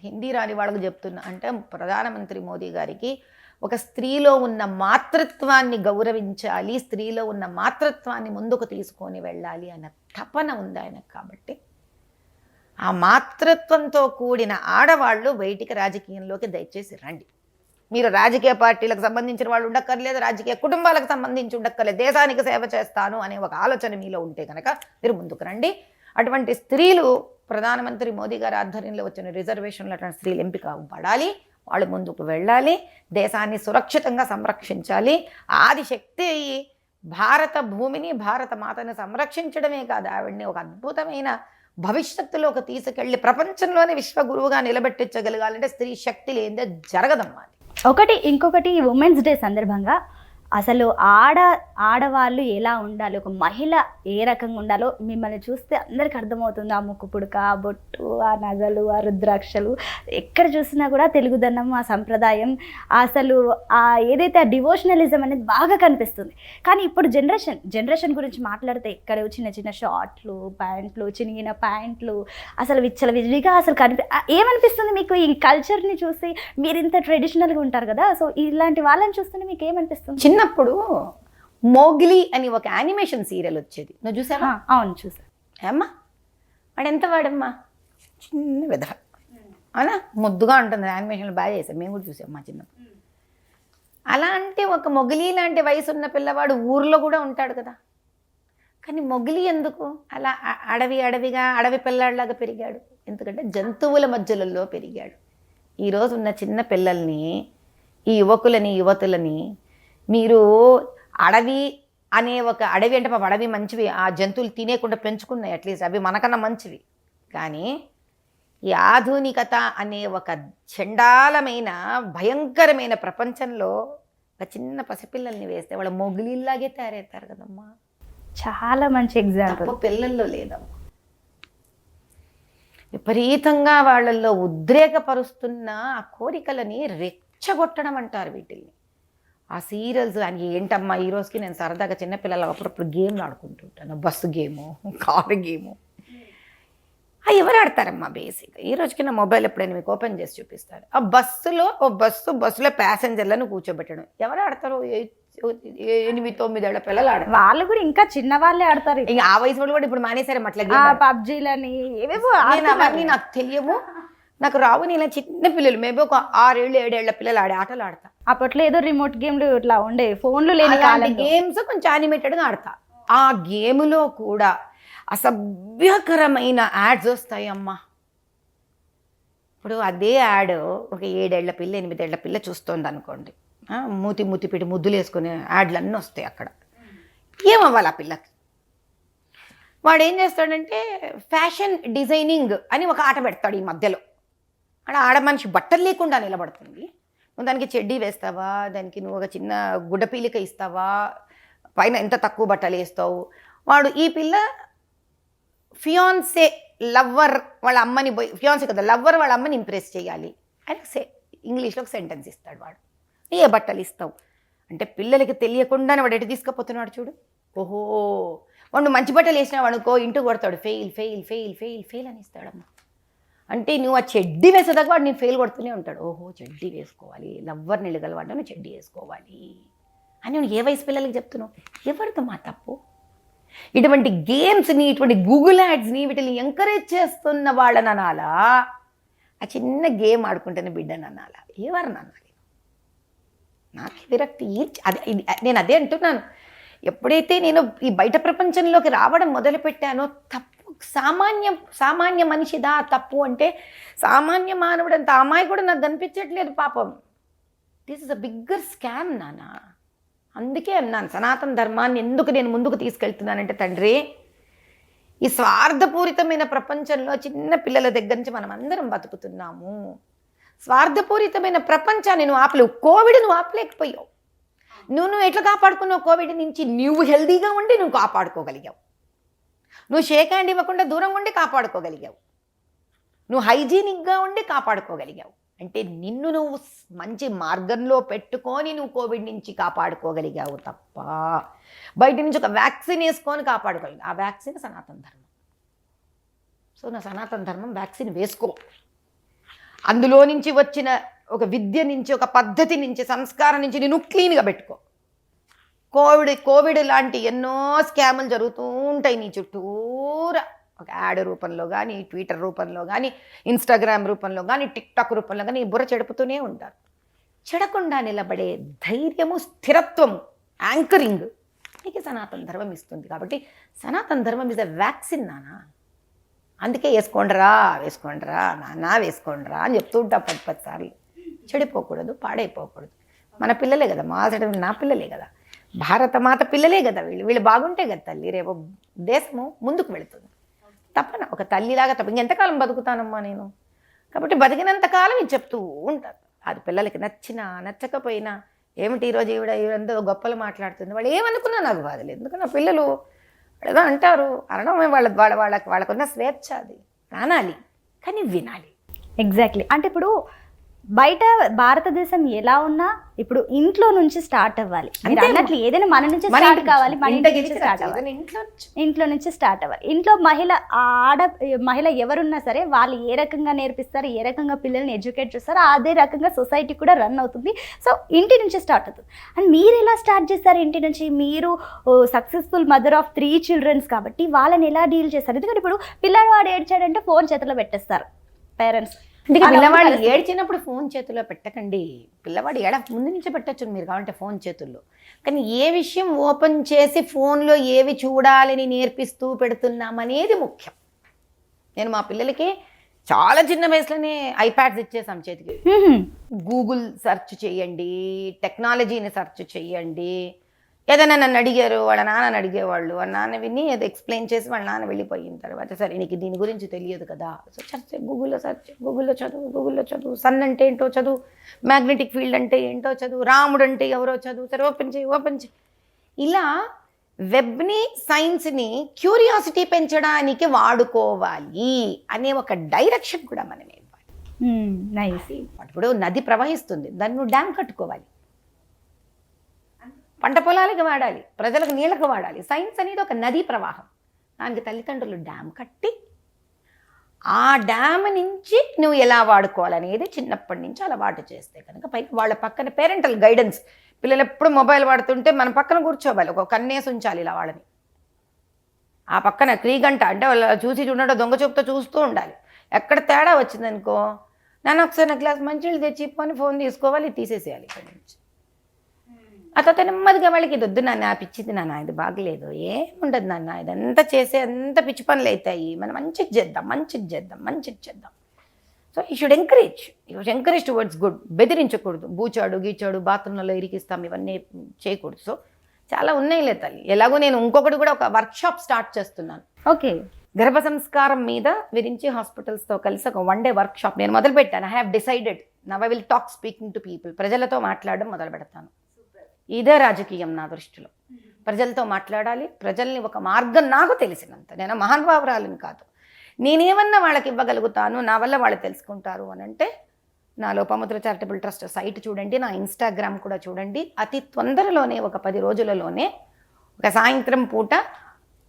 Speaker 2: హిందీ రాని వాళ్ళకు చెప్తున్నా, అంటే ప్రధానమంత్రి మోదీ గారికి ఒక స్త్రీలో ఉన్న మాతృత్వాన్ని గౌరవించాలి, స్త్రీలో ఉన్న మాతృత్వాన్ని ముందుకు తీసుకొని వెళ్ళాలి అన్న తపన ఉంది ఆయనకు. కాబట్టి ఆ మాతృత్వంతో కూడిన ఆడవాళ్ళు బయటికి రాజకీయంలోకి దయచేసి రండి. మీరు రాజకీయ పార్టీలకు సంబంధించిన వాళ్ళు ఉండక్కర్లేదు, రాజకీయ కుటుంబాలకు సంబంధించి ఉండక్కర్లేదు, దేశానికి సేవ చేస్తాను అనే ఒక ఆలోచన మీలో ఉంటే కనుక మీరు ముందుకు రండి. అటువంటి స్త్రీలు ప్రధానమంత్రి మోదీ గారి ఆధ్వర్యంలో వచ్చిన రిజర్వేషన్లు అటువంటి స్త్రీలు ఎంపిక పడాలి, వాళ్ళు ముందుకు వెళ్ళాలి, దేశాన్ని సురక్షితంగా సంరక్షించాలి. ఆదిశక్తి భారత భూమిని, భారత మాతను సంరక్షించడమే కాదు, ఆవిడ్ని ఒక అద్భుతమైన భవిష్యత్తులోకి తీసుకెళ్ళి ప్రపంచంలోనే విశ్వగురువుగా నిలబెట్టించగలగాలంటే స్త్రీ శక్తి లేదే జరగదమ్మా.
Speaker 1: ఇంకొకటి ఉమెన్స్ డే సందర్భంగా అసలు ఆడవాళ్ళు ఎలా ఉండాలి, ఒక మహిళ ఏ రకంగా ఉండాలో మిమ్మల్ని చూస్తే అందరికి అర్థమవుతుంది. ఆ ముక్కు పుడక, ఆ బొట్టు, ఆ నగలు, ఆ రుద్రాక్షలు, ఎక్కడ చూసినా కూడా తెలుగుదనం, ఆ సంప్రదాయం, అసలు ఏదైతే ఆ డివోషనలిజం అనేది బాగా కనిపిస్తుంది. కానీ ఇప్పుడు జనరేషన్ గురించి మాట్లాడితే ఇక్కడ చిన్న చిన్న షార్ట్లు, ప్యాంట్లు, చినిగిన ప్యాంట్లు, అసలు విచ్చలవిడిగా అసలు ఏమనిపిస్తుంది మీకు ఈ కల్చర్ని చూసి? మీరు ఇంత ట్రెడిషనల్గా ఉంటారు కదా, సో ఇలాంటి వాళ్ళని చూస్తుంటే మీకు ఏమనిపిస్తుంది?
Speaker 2: చిన్నప్పుడు మోగ్లీ అని ఒక యానిమేషన్ సీరియల్ వచ్చేది, నువ్వు చూసావా?
Speaker 1: అవును, చూసా.
Speaker 2: ఏమ్మా వాడు ఎంత వాడమ్మా, చిన్న విధ అవునా, ముద్దుగా ఉంటుంది. యానిమేషన్లు బాగా చేశారు, మేము కూడా చూసాం మా చిన్నప్పుడు. అలాంటి ఒక మొగిలి లాంటి వయసు ఉన్న పిల్లవాడు ఊర్లో కూడా ఉంటాడు కదా. కానీ మొగిలి ఎందుకు అలా అడవి పిల్లాడిలాగా పెరిగాడు? ఎందుకంటే జంతువుల మధ్యలలో పెరిగాడు. ఈరోజు ఉన్న చిన్న పిల్లల్ని, ఈ యువతులని మీరు అడవి అంటే పాప అడవి మంచివి, ఆ జంతువులు తినేకుండా పెంచుకున్నాయి, అట్లీస్ట్ అవి మనకన్నా మంచివి. కానీ ఈ ఆధునికత అనే ఒక చండాలమైన భయంకరమైన ప్రపంచంలో ఒక చిన్న పసిపిల్లల్ని వేస్తే వాళ్ళ మొగిలిలాగే తయారవుతారు కదమ్మా.
Speaker 1: చాలా మంచి ఎగ్జాంపుల్
Speaker 2: పిల్లల్లో లేదమ్మా. విపరీతంగా వాళ్ళల్లో ఉద్రేకపరుస్తున్న ఆ కోరికలని రెచ్చగొట్టడం అంటారు వీటిల్ని. ఆ సీరియల్స్ అని ఏంటమ్మా, ఈ రోజుకి నేను సరదాగా చిన్నపిల్లలు అప్పుడప్పుడు గేమ్లు ఆడుకుంటుంటాను, బస్సు గేము, కారు గేము. అవి ఎవరు ఆడతారమ్మా బేసిక్గా? ఈ రోజుకి నా మొబైల్ ఎప్పుడైనా మీకు ఓపెన్ చేసి చూపిస్తారు. ఆ బస్సులో ప్యాసింజర్లను కూర్చోబెట్టడం ఎవరు ఆడతారు? 8-9 ఏళ్ల పిల్లలు ఆడతారు.
Speaker 1: వాళ్ళు కూడా ఇంకా చిన్న వాళ్ళే ఆడతారు.
Speaker 2: ఇంకా ఆ వయసు వాళ్ళు కూడా ఇప్పుడు మానేశారు అట్లా
Speaker 1: పబ్జీలని ఏవేవో.
Speaker 2: అవన్నీ నాకు తెలియవు, నాకు రావు. నేను చిన్న పిల్లలు మేబీ ఒక 6 ఏళ్ళు 7 ఏళ్ల పిల్లలు ఆడే ఆటలు ఆడతా.
Speaker 1: అప్పట్లో ఏదో రిమోట్ గేమ్లు ఇట్లా ఉండే, ఫోన్లు లేని కాలంలో
Speaker 2: గేమ్స్ కొంచెం యానిమేటెడ్గా ఆడతా. ఆ గేమ్లో కూడా అసభ్యకరమైన యాడ్స్ వస్తాయి అమ్మా. ఇప్పుడు అదే యాడ్ ఒక 7 ఏళ్ల పిల్ల 8 ఏళ్ల పిల్ల చూస్తోంది అనుకోండి, మూతి పెట్టి ముద్దులు వేసుకునే యాడ్లు అన్నీ వస్తాయి అక్కడ. ఏమవ్వాలి ఆ పిల్లకి? వాడు ఏం చేస్తాడంటే ఫ్యాషన్ డిజైనింగ్ అని ఒక ఆట పెడతాడు ఈ మధ్యలో. ఆడ మనిషి బట్టలు లేకుండా నిలబడుతుంది, నువ్వు దానికి చెడ్డీ వేస్తావా, దానికి నువ్వు ఒక చిన్న గుడ్డపీలిక ఇస్తావా, పైన ఎంత తక్కువ బట్టలు వేస్తావు. వాడు ఈ పిల్ల ఫియాన్సే లవ్వర్ వాళ్ళ అమ్మని పోయి, ఫియాన్సే కదా లవ్వర్ వాళ్ళ అమ్మని ఇంప్రెస్ చేయాలి అని ఇంగ్లీష్లో ఒక సెంటెన్స్ ఇస్తాడు. వాడు ఏ బట్టలు ఇస్తావు అంటే పిల్లలకి తెలియకుండానే వాడు ఎటు తీసుకుపోతున్నాడు చూడు. ఓహో, వాడు మంచి బట్టలు వేసినావు అనుకో ఇంటికి కొడతాడు, fail fail fail fail fail అని ఇస్తాడమ్మా. అంటే నువ్వు ఆ చెడ్డీ వేసేదాకా వాడు నేను ఫెయిల్ కొడుతూనే ఉంటాడు. ఓహో, చెడ్డీ వేసుకోవాలి, లవ్వర్ని వెళ్ళగలవాడు, నువ్వు చెడ్డీ వేసుకోవాలి అని నువ్వు ఏ వయసు పిల్లలకి చెప్తున్నావు? ఎవరితో మా తప్పు? ఇటువంటి గేమ్స్ని, ఇటువంటి గూగుల్ యాడ్స్ని వీటిని ఎంకరేజ్ చేస్తున్న వాళ్ళని అనాలా, ఆ చిన్న గేమ్ ఆడుకుంటున్న బిడ్డని అనాలా, ఎవరిని అనాలి? నాకు విరక్తి. నేను అదే అంటున్నాను, ఎప్పుడైతే నేను ఈ బయట ప్రపంచంలోకి రావడం మొదలుపెట్టానో తప్పు సామాన్య మనిషిదా తప్పు అంటే సామాన్య మానవుడు అంత అమ్మాయి కూడా నాకు కనిపించట్లేదు పాపం. This is a bigger scam నాన్న. అందుకే అన్నాను సనాతన ధర్మాన్ని ఎందుకు నేను ముందుకు తీసుకెళ్తున్నానంటే, తండ్రి ఈ స్వార్థపూరితమైన ప్రపంచంలో చిన్న పిల్లల దగ్గర నుంచి మనం అందరం బతుకుతున్నాము. స్వార్థపూరితమైన ప్రపంచాన్ని నువ్వు ఆపలేవు. కోవిడ్ నువ్వు ఆపలేకపోయావు. నువ్వు ఎట్లా కాపాడుకున్నావు కోవిడ్ నుంచి? నువ్వు హెల్దీగా ఉండి నువ్వు కాపాడుకోగలిగావు. నువ్వు షేక్ హ్యాండ్ ఇవ్వకుండా దూరంగా ఉండి కాపాడుకోగలిగావు. నువ్వు హైజీనిక్గా ఉండి కాపాడుకోగలిగావు. అంటే నిన్ను నువ్వు మంచి మార్గంలో పెట్టుకొని నువ్వు కోవిడ్ నుంచి కాపాడుకోగలిగావు తప్ప బయట నుంచి ఒక వ్యాక్సిన్ వేసుకొని కాపాడుకోగలిగావు. ఆ వ్యాక్సిన్ సనాతన ధర్మం. సో నా సనాతన ధర్మం వ్యాక్సిన్ వేసుకో. అందులో నుంచి వచ్చిన ఒక విద్య నుంచి, ఒక పద్ధతి నుంచి, సంస్కారం నుంచి నేను క్లీన్గా పెట్టుకో. కోవిడ్ లాంటి ఎన్నో స్కాములు జరుగుతూ ఉంటాయి నీ చుట్టూరా. ఒక యాడ్ రూపంలో కానీ, ట్విట్టర్ రూపంలో కానీ, ఇన్స్టాగ్రామ్ రూపంలో కానీ, టిక్టాక్ రూపంలో కానీ బుర్ర చెడుపుతూనే ఉంటారు. చెడకుండా నిలబడే ధైర్యము, స్థిరత్వము, యాంకరింగ్ నీకు సనాతన ధర్మం ఇస్తుంది. కాబట్టి సనాతన ధర్మం ఇస్ ఎ వ్యాక్సిన్ నాన్న. అందుకే వేసుకోండిరా నాన్న వేసుకోండిరా అని చెప్తూ ఉంటా 10 సార్లు. చెడిపోకూడదు, పాడైపోకూడదు. మన పిల్లలే కదా, మా నా పిల్లలే కదా, భారతమాత పిల్లలే కదా వీళ్ళు బాగుంటే కదా తల్లి రేపు దేశము ముందుకు వెళుతుంది. తప్పన ఒక తల్లిలాగా తప్ప ఇంకెంతకాలం బతుకుతానమ్మా నేను. కాబట్టి బతికినంతకాలం ఇది చెప్తూ ఉంటాను. అది పిల్లలకి నచ్చినా నచ్చకపోయినా, ఏమిటి ఈరోజు ఈవిడంతా గొప్పలు మాట్లాడుతుంది, వాళ్ళు ఏమనుకున్నా నాకు బాధలేదు. ఎందుకంటే నా పిల్లలు ఏదో అంటారు, అనడమే వాళ్ళకున్న స్వేచ్ఛ, అది అనాలి కానీ వినాలి.
Speaker 1: ఎగ్జాక్ట్లీ. అంటే ఇప్పుడు బయట భారతదేశం ఎలా ఉన్నా ఇప్పుడు ఇంట్లో నుంచి స్టార్ట్ అవ్వాలి. అన్నట్లు ఏదైనా మన నుంచి స్టార్ట్ కావాలి, మన ఇంట్లో నుంచి స్టార్ట్ అవ్వాలి. ఇంట్లో మహిళ ఎవరున్నా సరే వాళ్ళు ఏ రకంగా నేర్పిస్తారు, ఏ రకంగా పిల్లల్ని ఎడ్యుకేట్ చేస్తారు, అదే రకంగా సొసైటీ కూడా రన్ అవుతుంది. సో ఇంటి నుంచి స్టార్ట్ అవుతుంది. అండ్ మీరు ఎలా స్టార్ట్ చేస్తారు ఇంటి నుంచి? మీరు సక్సెస్ఫుల్ మదర్ ఆఫ్ 3 children కాబట్టి వాళ్ళని ఎలా డీల్ చేస్తారు? ఎందుకంటే ఇప్పుడు పిల్లవాడు ఏడ్చాడంటే ఫోన్ చేతిలో పెట్టేస్తారు పేరెంట్స్.
Speaker 2: పిల్లవాడు ఏడ్చినప్పుడు ఫోన్ చేతుల్లో పెట్టకండి. పిల్లవాడు ముందు నుంచే పెట్టచ్చు మీరు కావాలంటే ఫోన్ చేతుల్లో. కానీ ఏ విషయం ఓపెన్ చేసి ఫోన్లో ఏవి చూడాలని నేర్పిస్తూ పెడుతున్నామనేది ముఖ్యం. నేను మా పిల్లలకి చాలా చిన్న వయసులోనే ఐప్యాడ్స్ ఇచ్చేసాం చేతికి. గూగుల్ సెర్చ్ చేయండి, టెక్నాలజీని సెర్చ్ చేయండి. ఏదైనా నన్ను అడిగారు, వాళ్ళ నాన్నని అడిగేవాళ్ళు, వాళ్ళ నాన్న విని అది ఎక్స్ప్లెయిన్ చేసి వాళ్ళ నాన్న వెళ్ళిపోయిన తర్వాత, సరే నీకు దీని గురించి తెలియదు కదా, సో గూగుల్లో చదువు, సన్ అంటే ఏంటో చదువు, మ్యాగ్నెటిక్ ఫీల్డ్ అంటే ఏంటో చదువు, రాముడు అంటే ఎవరో చదువు, సరే ఓపెన్ చేయి. ఇలా వెబ్ని, సైన్స్ని క్యూరియాసిటీ పెంచడానికి వాడుకోవాలి అనే ఒక డైరెక్షన్ కూడా మనం ఇవ్వాలి. ఇప్పుడు నది ప్రవహిస్తుంది, దాన్ని నువ్వు డ్యామ్ కట్టుకోవాలి. పంట పొలాలకు వాడాలి, ప్రజలకు నీళ్ళకు వాడాలి. సైన్స్ అనేది ఒక నదీ ప్రవాహం. దానికి తల్లిదండ్రులు డ్యామ్ కట్టి ఆ డ్యామ్ నుంచి నువ్వు ఎలా వాడుకోవాలనేది చిన్నప్పటి నుంచి అలవాటు చేస్తే కనుక పైకి వాళ్ళ పక్కన పేరెంటల్ గైడెన్స్. పిల్లలు ఎప్పుడు మొబైల్ వాడుతుంటే మన పక్కన కూర్చోవాలి, ఒక కన్నేసి ఉంచాలి ఇలా వాళ్ళని. ఆ పక్కన క్రీగంట అంటే వాళ్ళు చూసి చూడడం దొంగ చూపుతో చూస్తూ ఉండాలి. ఎక్కడ తేడా వచ్చిందనుకో నాన్న ఒకసారి నా గ్లాస్ మంచినీళ్ళు తెచ్చి పోని ఫోన్ తీసుకోవాలి, తీసేసేయాలి ఇక్కడి నుంచి. ఆ తర్వాత నెమ్మదిగా వాళ్ళకి ఇది వద్దు నాన్న, పిచ్చిది నాన్న, ఇది బాగలేదు, ఏముండదు నాన్న, ఇదంతా చేసే అంత పిచ్చి పనులు అవుతాయి, మనం మంచిది చేద్దాం. So you should encourage towards good. బెదిరించకూడదు, బూచాడు గీచాడు బాత్రూంలో ఇరికిస్తాం, ఇవన్నీ చేయకూడదు. సో చాలా ఉన్నాయిలే తల్లి. ఎలాగో నేను ఇంకొకటి కూడా ఒక వర్క్షాప్ స్టార్ట్ చేస్తున్నాను.
Speaker 1: ఓకే.
Speaker 2: గర్భ సంస్కారం మీద విరించి హాస్పిటల్స్తో కలిసి ఒక 1 day వర్క్షాప్ నేను మొదలుపెట్టాను. I have decided now I will talk speaking to people. ప్రజలతో మాట్లాడడం మొదలు పెడతాను. ఇదే రాజకీయం నా దృష్టిలో. ప్రజలతో మాట్లాడాలి, ప్రజల్ని ఒక మార్గం నాకు తెలిసినంత, నేను మహానుభావురాలిని కాదు, నేనేమన్నా వాళ్ళకి ఇవ్వగలుగుతాను, నా వల్ల వాళ్ళు తెలుసుకుంటారు అని అంటే నా లోపముద్ర చారిటబుల్ ట్రస్ట్ సైట్ చూడండి, నా ఇన్స్టాగ్రామ్ కూడా చూడండి. అతి తొందరలోనే ఒక 10 రోజులలోనే ఒక సాయంత్రం పూట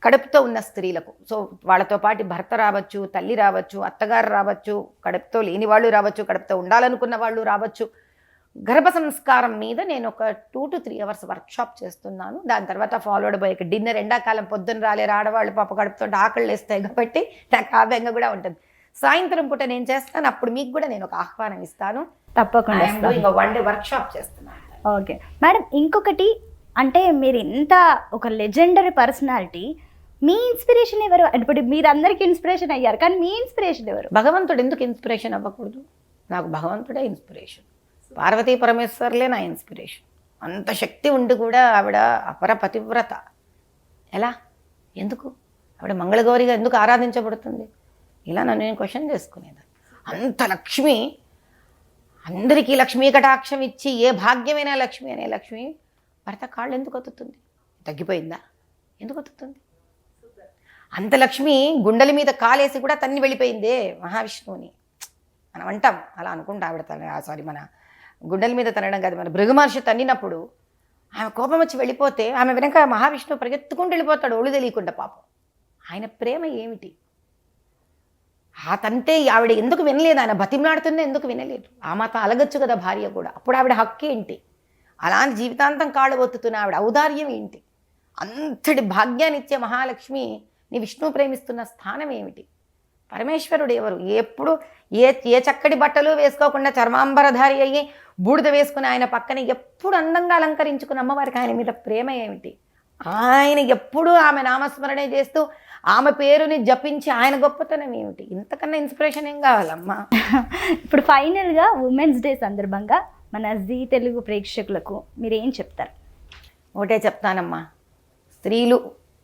Speaker 2: కడుపుతో ఉన్న స్త్రీలకు, సో వాళ్ళతో పాటు భర్త రావచ్చు, తల్లి రావచ్చు, అత్తగారు రావచ్చు, కడుపుతో లేని వాళ్ళు రావచ్చు, కడుపుతో ఉండాలనుకున్న వాళ్ళు రావచ్చు, గర్భ సంస్కారం మీద నేను ఒక 2 to 3 hours వర్క్షాప్ చేస్తున్నాను. దాని తర్వాత ఫాలోడ్ బై డిన్నర్. ఎండాకాలం పొద్దున్న రాలేరు ఆడవాళ్ళు, పాప కడుపుతుంటే ఆకళ్ళు వేస్తాయి కాబట్టి నాకు ఆ బెంగ కూడా ఉంటుంది. సాయంత్రం పూట నేను చేస్తాను, అప్పుడు మీకు కూడా నేను ఒక ఆహ్వానం ఇస్తాను.
Speaker 1: తప్పకుండా
Speaker 2: 1 day వర్క్షాప్ చేస్తున్నాను.
Speaker 1: ఓకే మేడం, ఇంకొకటి అంటే మీరు ఇంత ఒక లెజెండరీ పర్సనాలిటీ, మీ ఇన్స్పిరేషన్ ఎవరు? ఇప్పుడు మీరు అందరికీ ఇన్స్పిరేషన్ అయ్యారు, కానీ మీ ఇన్స్పిరేషన్ ఎవరు?
Speaker 2: భగవంతుడు ఎందుకు ఇన్స్పిరేషన్ అవ్వకూడదు? నాకు భగవంతుడే ఇన్స్పిరేషన్. పార్వతీ పరమేశ్వర్లే నా ఇన్స్పిరేషన్. అంత శక్తి ఉండి కూడా ఆవిడ అపర పతివ్రత. ఎలా? ఎందుకు ఆవిడ మంగళగౌరిగా ఎందుకు ఆరాధించబడుతుంది? ఇలా నన్ను నేను క్వశ్చన్ చేసుకునేదాన్ని. అంత లక్ష్మి, అందరికీ లక్ష్మీ కటాక్షం ఇచ్చి ఏ భాగ్యమైన లక్ష్మి అనే లక్ష్మి భర్త కాళ్ళు ఎందుకు ఒత్తుతుంది? తగ్గిపోయిందా? ఎందుకు ఒత్తుతుంది? అంత లక్ష్మి గుండెల మీద కాలేసి కూడా తన్ని వెళ్ళిపోయిందే మహావిష్ణువుని. మనం అంటాం అలా అనుకుంటా, ఆవిడ మన గుండెల మీద తనడం కాదు, మన భృగు మహర్షి తన్నినప్పుడు ఆమె కోపం వచ్చి వెళ్ళిపోతే ఆమె వెనక మహావిష్ణువు పరిగెత్తుకుంటూ వెళ్ళిపోతాడు ఒళ్ళు తెలియకుండా. పాపం ఆయన ప్రేమ ఏమిటి? ఆ తంతే ఆవిడ ఎందుకు వినలేదు? ఆయన బతిమలాడుతుందే ఎందుకు వినలేదు? ఆ మాత్రం అలగచ్చు కదా భార్య కూడా. అప్పుడు ఆవిడ హక్కు ఏంటి? అలాంటి జీవితాంతం కాళ్ళు ఒత్తుతున్న ఆవిడ ఔదార్యం ఏంటి? అంతటి భాగ్యాన్ని ఇచ్చే మహాలక్ష్మి నీ విష్ణువు ప్రేమిస్తున్న స్థానం ఏమిటి? పరమేశ్వరుడు ఎవరు? ఎప్పుడు ఏ చక్కటి బట్టలు వేసుకోకుండా చర్మాంబరధారి అయ్యి బూడిద వేసుకుని ఆయన పక్కన ఎప్పుడు అందంగా అలంకరించుకున్న అమ్మవారికి ఆయన మీద ప్రేమ ఏమిటి? ఆయన ఎప్పుడు ఆమె నామస్మరణే చేస్తూ ఆమె పేరుని జపించి ఆయన గొప్పతనం ఏమిటి? ఇంతకన్నా ఇన్స్పిరేషన్ ఏం కావాలమ్మా?
Speaker 1: ఇప్పుడు ఫైనల్గా ఉమెన్స్ డే సందర్భంగా మన జీ తెలుగు ప్రేక్షకులకు మీరు ఏం చెప్తారు?
Speaker 2: ఒకటే చెప్తానమ్మా, స్త్రీలు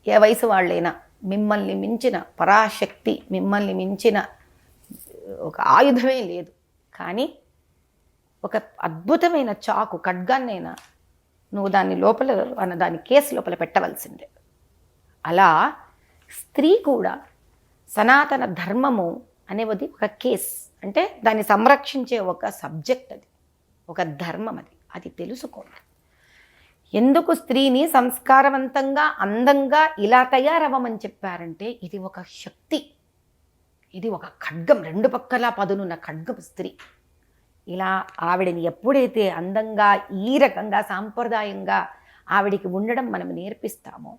Speaker 2: ఏ వయసు వాళ్ళైనా మిమ్మల్ని మించిన పరాశక్తి, మిమ్మల్ని మించిన ఒక ఆయుధమే లేదు. కానీ ఒక అద్భుతమైన చాకు ఖడ్గాన్నైనా నువ్వు దాని లోపల దాని కేసు లోపల పెట్టవలసిందే. అలా స్త్రీ కూడా సనాతన ధర్మము అనేది ఒక కేస్, అంటే దాన్ని సంరక్షించే ఒక సబ్జెక్ట్, అది ఒక ధర్మం, అది తెలుసుకోండి. ఎందుకు స్త్రీని సంస్కారవంతంగా అందంగా ఇలా తయారవ్వమని చెప్పారంటే ఇది ఒక శక్తి, ఇది ఒక ఖడ్గం, 2 పక్కలా పదునున్న ఖడ్గం స్త్రీ. ఇలా ఆవిడని ఎప్పుడైతే అందంగా ఈ రకంగా సాంప్రదాయంగా ఆవిడికి ఉండడం మనం నేర్పిస్తామో,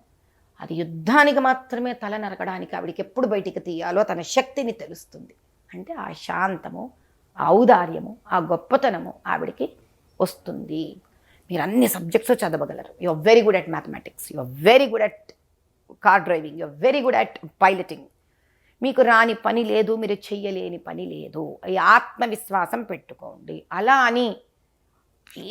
Speaker 2: అది యుద్ధానికి మాత్రమే తల నరకడానికి ఆవిడికి ఎప్పుడు బయటికి తీయాలో తన శక్తిని తెలుస్తుంది. అంటే ఆ శాంతము, ఆ ఔదార్యము, ఆ గొప్పతనము ఆవిడికి వస్తుంది. మీరు అన్ని సబ్జెక్ట్స్ చదవగలరు. You are very good at mathematics, you are very good at car driving, you are very good at piloting. మీకు రాని పని లేదు, మీరు చెయ్యలేని పని లేదు. ఈ ఆత్మవిశ్వాసం పెట్టుకోండి. అలా అని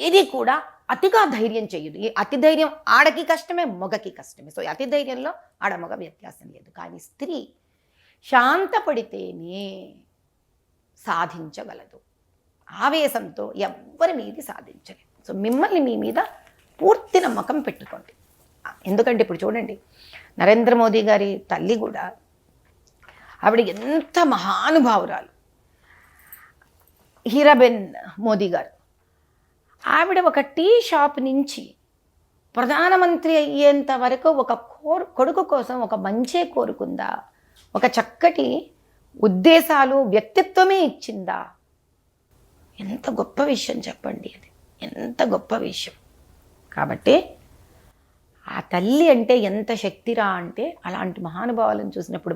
Speaker 2: ఏది కూడా అతిగా ధైర్యం చెయ్యదు. ఈ అతి ధైర్యం ఆడకి కష్టమే, మగకి కష్టమే. సో అతి ధైర్యంలో ఆడ మగ వ్యత్యాసం లేదు. కానీ స్త్రీ శాంతపడితేనే సాధించగలదు. ఆవేశంతో ఎవ్వరి మీది సాధించలేదు. సో మిమ్మల్ని మీ మీద పూర్తి నమ్మకం పెట్టుకోండి. ఎందుకంటే ఇప్పుడు చూడండి, నరేంద్ర మోదీ గారి తల్లి కూడా ఆవిడ ఎంత మహానుభావురాలు, హీరాబెన్ మోదీ గారు. ఆవిడ ఒక టీ షాప్ నుంచి ప్రధానమంత్రి అయ్యేంత వరకు ఒక కొడుకు కోసం ఒక మంచే కోరుకుందా? ఒక చక్కటి ఉద్దేశాలు, వ్యక్తిత్వమే ఇచ్చిందా? ఎంత గొప్ప విషయం చెప్పండి, అది ఎంత గొప్ప విషయం. కాబట్టి ఆ తల్లి అంటే ఎంత శక్తిరా అంటే అలాంటి మహానుభావులను చూసినప్పుడు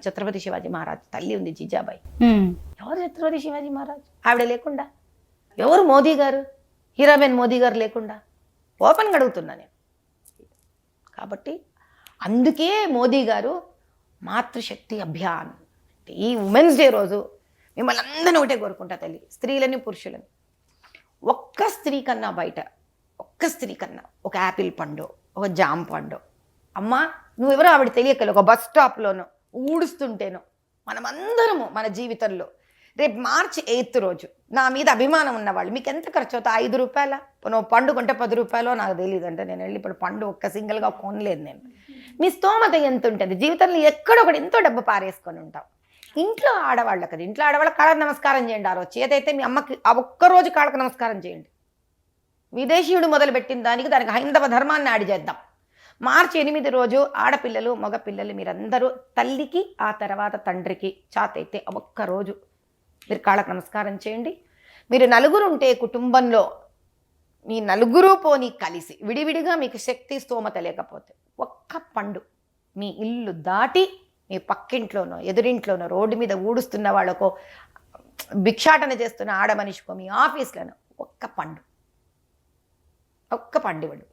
Speaker 2: ఛత్రపతి శివాజీ మహారాజ్ తల్లి ఉంది జిజాబాయి. ఎవరు ఛత్రపతి శివాజీ మహారాజ్? ఆవిడ లేకుండా. ఎవరు మోదీ గారు? హీరాబెన్ మోదీ గారు లేకుండా. ఓపెన్గా అడుగుతున్నా నేను. కాబట్టి అందుకే మోదీ గారు మాతృశక్తి అభియాన్ ఈ ఉమెన్స్ డే రోజు మిమ్మల్ని అందరినీ ఒకటే కోరుకుంటా తల్లి, స్త్రీలని పురుషులని, ఒక్క స్త్రీ కన్నా బయట ఒక్క స్త్రీ కన్నా ఒక యాపిల్ పండు, ఒక జామ పండు, అమ్మా నువ్వెవరో ఆవిడ తెలియకలే ఒక బస్ స్టాప్లోనో ఊడుస్తుంటేనో మనమందరము మన జీవితంలో రేపు March 8th రోజు నా మీద అభిమానం ఉన్నవాళ్ళు మీకు ఎంత ఖర్చు అవుతా? 5 రూపాయల నువ్వు పండు కొంటే 10 రూపాయలో నాకు తెలియదు. అంటే నేను వెళ్ళి ఇప్పుడు పండు ఒక్క సింగిల్గా కొనలేదు నేను. మీ స్తోమత ఎంత ఉంటుంది? జీవితంలో ఎక్కడొకటి ఎంతో డబ్బు పారేసుకొని ఉంటాం. ఇంట్లో ఆడవాళ్ళు కదా, ఇంట్లో ఆడవాళ్ళకి కాళ్ళకు నమస్కారం చేయండి. ఆ రోజు చేతైతే మీ అమ్మకి ఆ ఒక్కరోజు కాళ్ళకు నమస్కారం చేయండి. విదేశీయుడు మొదలుపెట్టిన దానికి హైందవ ధర్మాన్ని ఆడి చేద్దాం. March 8 రోజు ఆడపిల్లలు మగపిల్లలు మీరందరూ తల్లికి ఆ తర్వాత తండ్రికి చాతైతే ఒక్కరోజు మీరు కాళ్ళకు నమస్కారం చేయండి. మీరు నలుగురు ఉంటే కుటుంబంలో మీ నలుగురు పోని కలిసి విడివిడిగా మీకు శక్తి స్తోమత లేకపోతే ఒక్క పండు మీ ఇల్లు దాటి మీ పక్కింట్లోనో ఎదురింట్లోనో రోడ్డు మీద ఊడుస్తున్న వాళ్ళకో భిక్షాటన చేస్తున్న ఆడ మనిషికో మీ ఆఫీస్లోనో ఒక్క పండు ఇవ్వండి.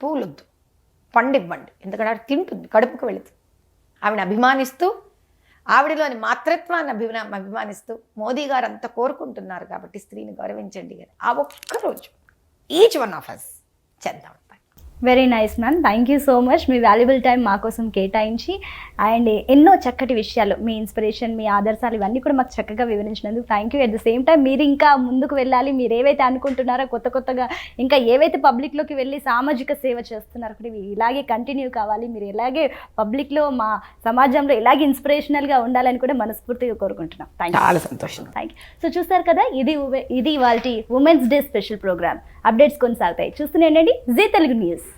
Speaker 2: పూలొద్దు, పండు ఇవ్వండి. ఎందుకంటే ఆవిడ తింటుంది, కడుపుకు వెళుతుంది. ఆవిడని అభిమానిస్తూ ఆవిడలోని మాతృత్వాన్ని అభిమానిస్తూ మోదీ గారు అంత కోరుకుంటున్నారు కాబట్టి స్త్రీని గౌరవించండి గారు. ఆ ఒక్కరోజు ఈచ్ వన్ ఆఫ్ అస్ చేద్దాం.
Speaker 1: Very nice ma'am, thank you so much. Me valuable time మా కోసం కేటాయించి అండ్ ఎన్నో చక్కటి విషయాలు, మీ ఇన్స్పిరేషన్, మీ ఆదర్శాలు ఇవన్నీ కూడా మాకు చక్కగా వివరించినందుకు thank you. At the same time మీరు ఇంకా ముందుకు వెళ్ళాలి, మీరు ఏవైతే అనుకుంటున్నారో కొత్తగా ఇంకా ఏవైతే పబ్లిక్లోకి వెళ్ళి సామాజిక సేవ చేస్తున్నారో కూడా ఇలాగే కంటిన్యూ కావాలి. మీరు ఇలాగే పబ్లిక్లో మా సమాజంలో ఇలాగే ఇన్స్పిరేషనల్గా ఉండాలని కూడా మనస్ఫూర్తిగా కోరుకుంటున్నాం.
Speaker 2: చాలా సంతోషం.
Speaker 1: Thank you. సో చూస్తారు కదా, ఇది ఇవాల్టి women's day special programme. Updates కొనసాగుతాయి, చూస్తూనే ఉండండి జీ తెలుగు న్యూస్.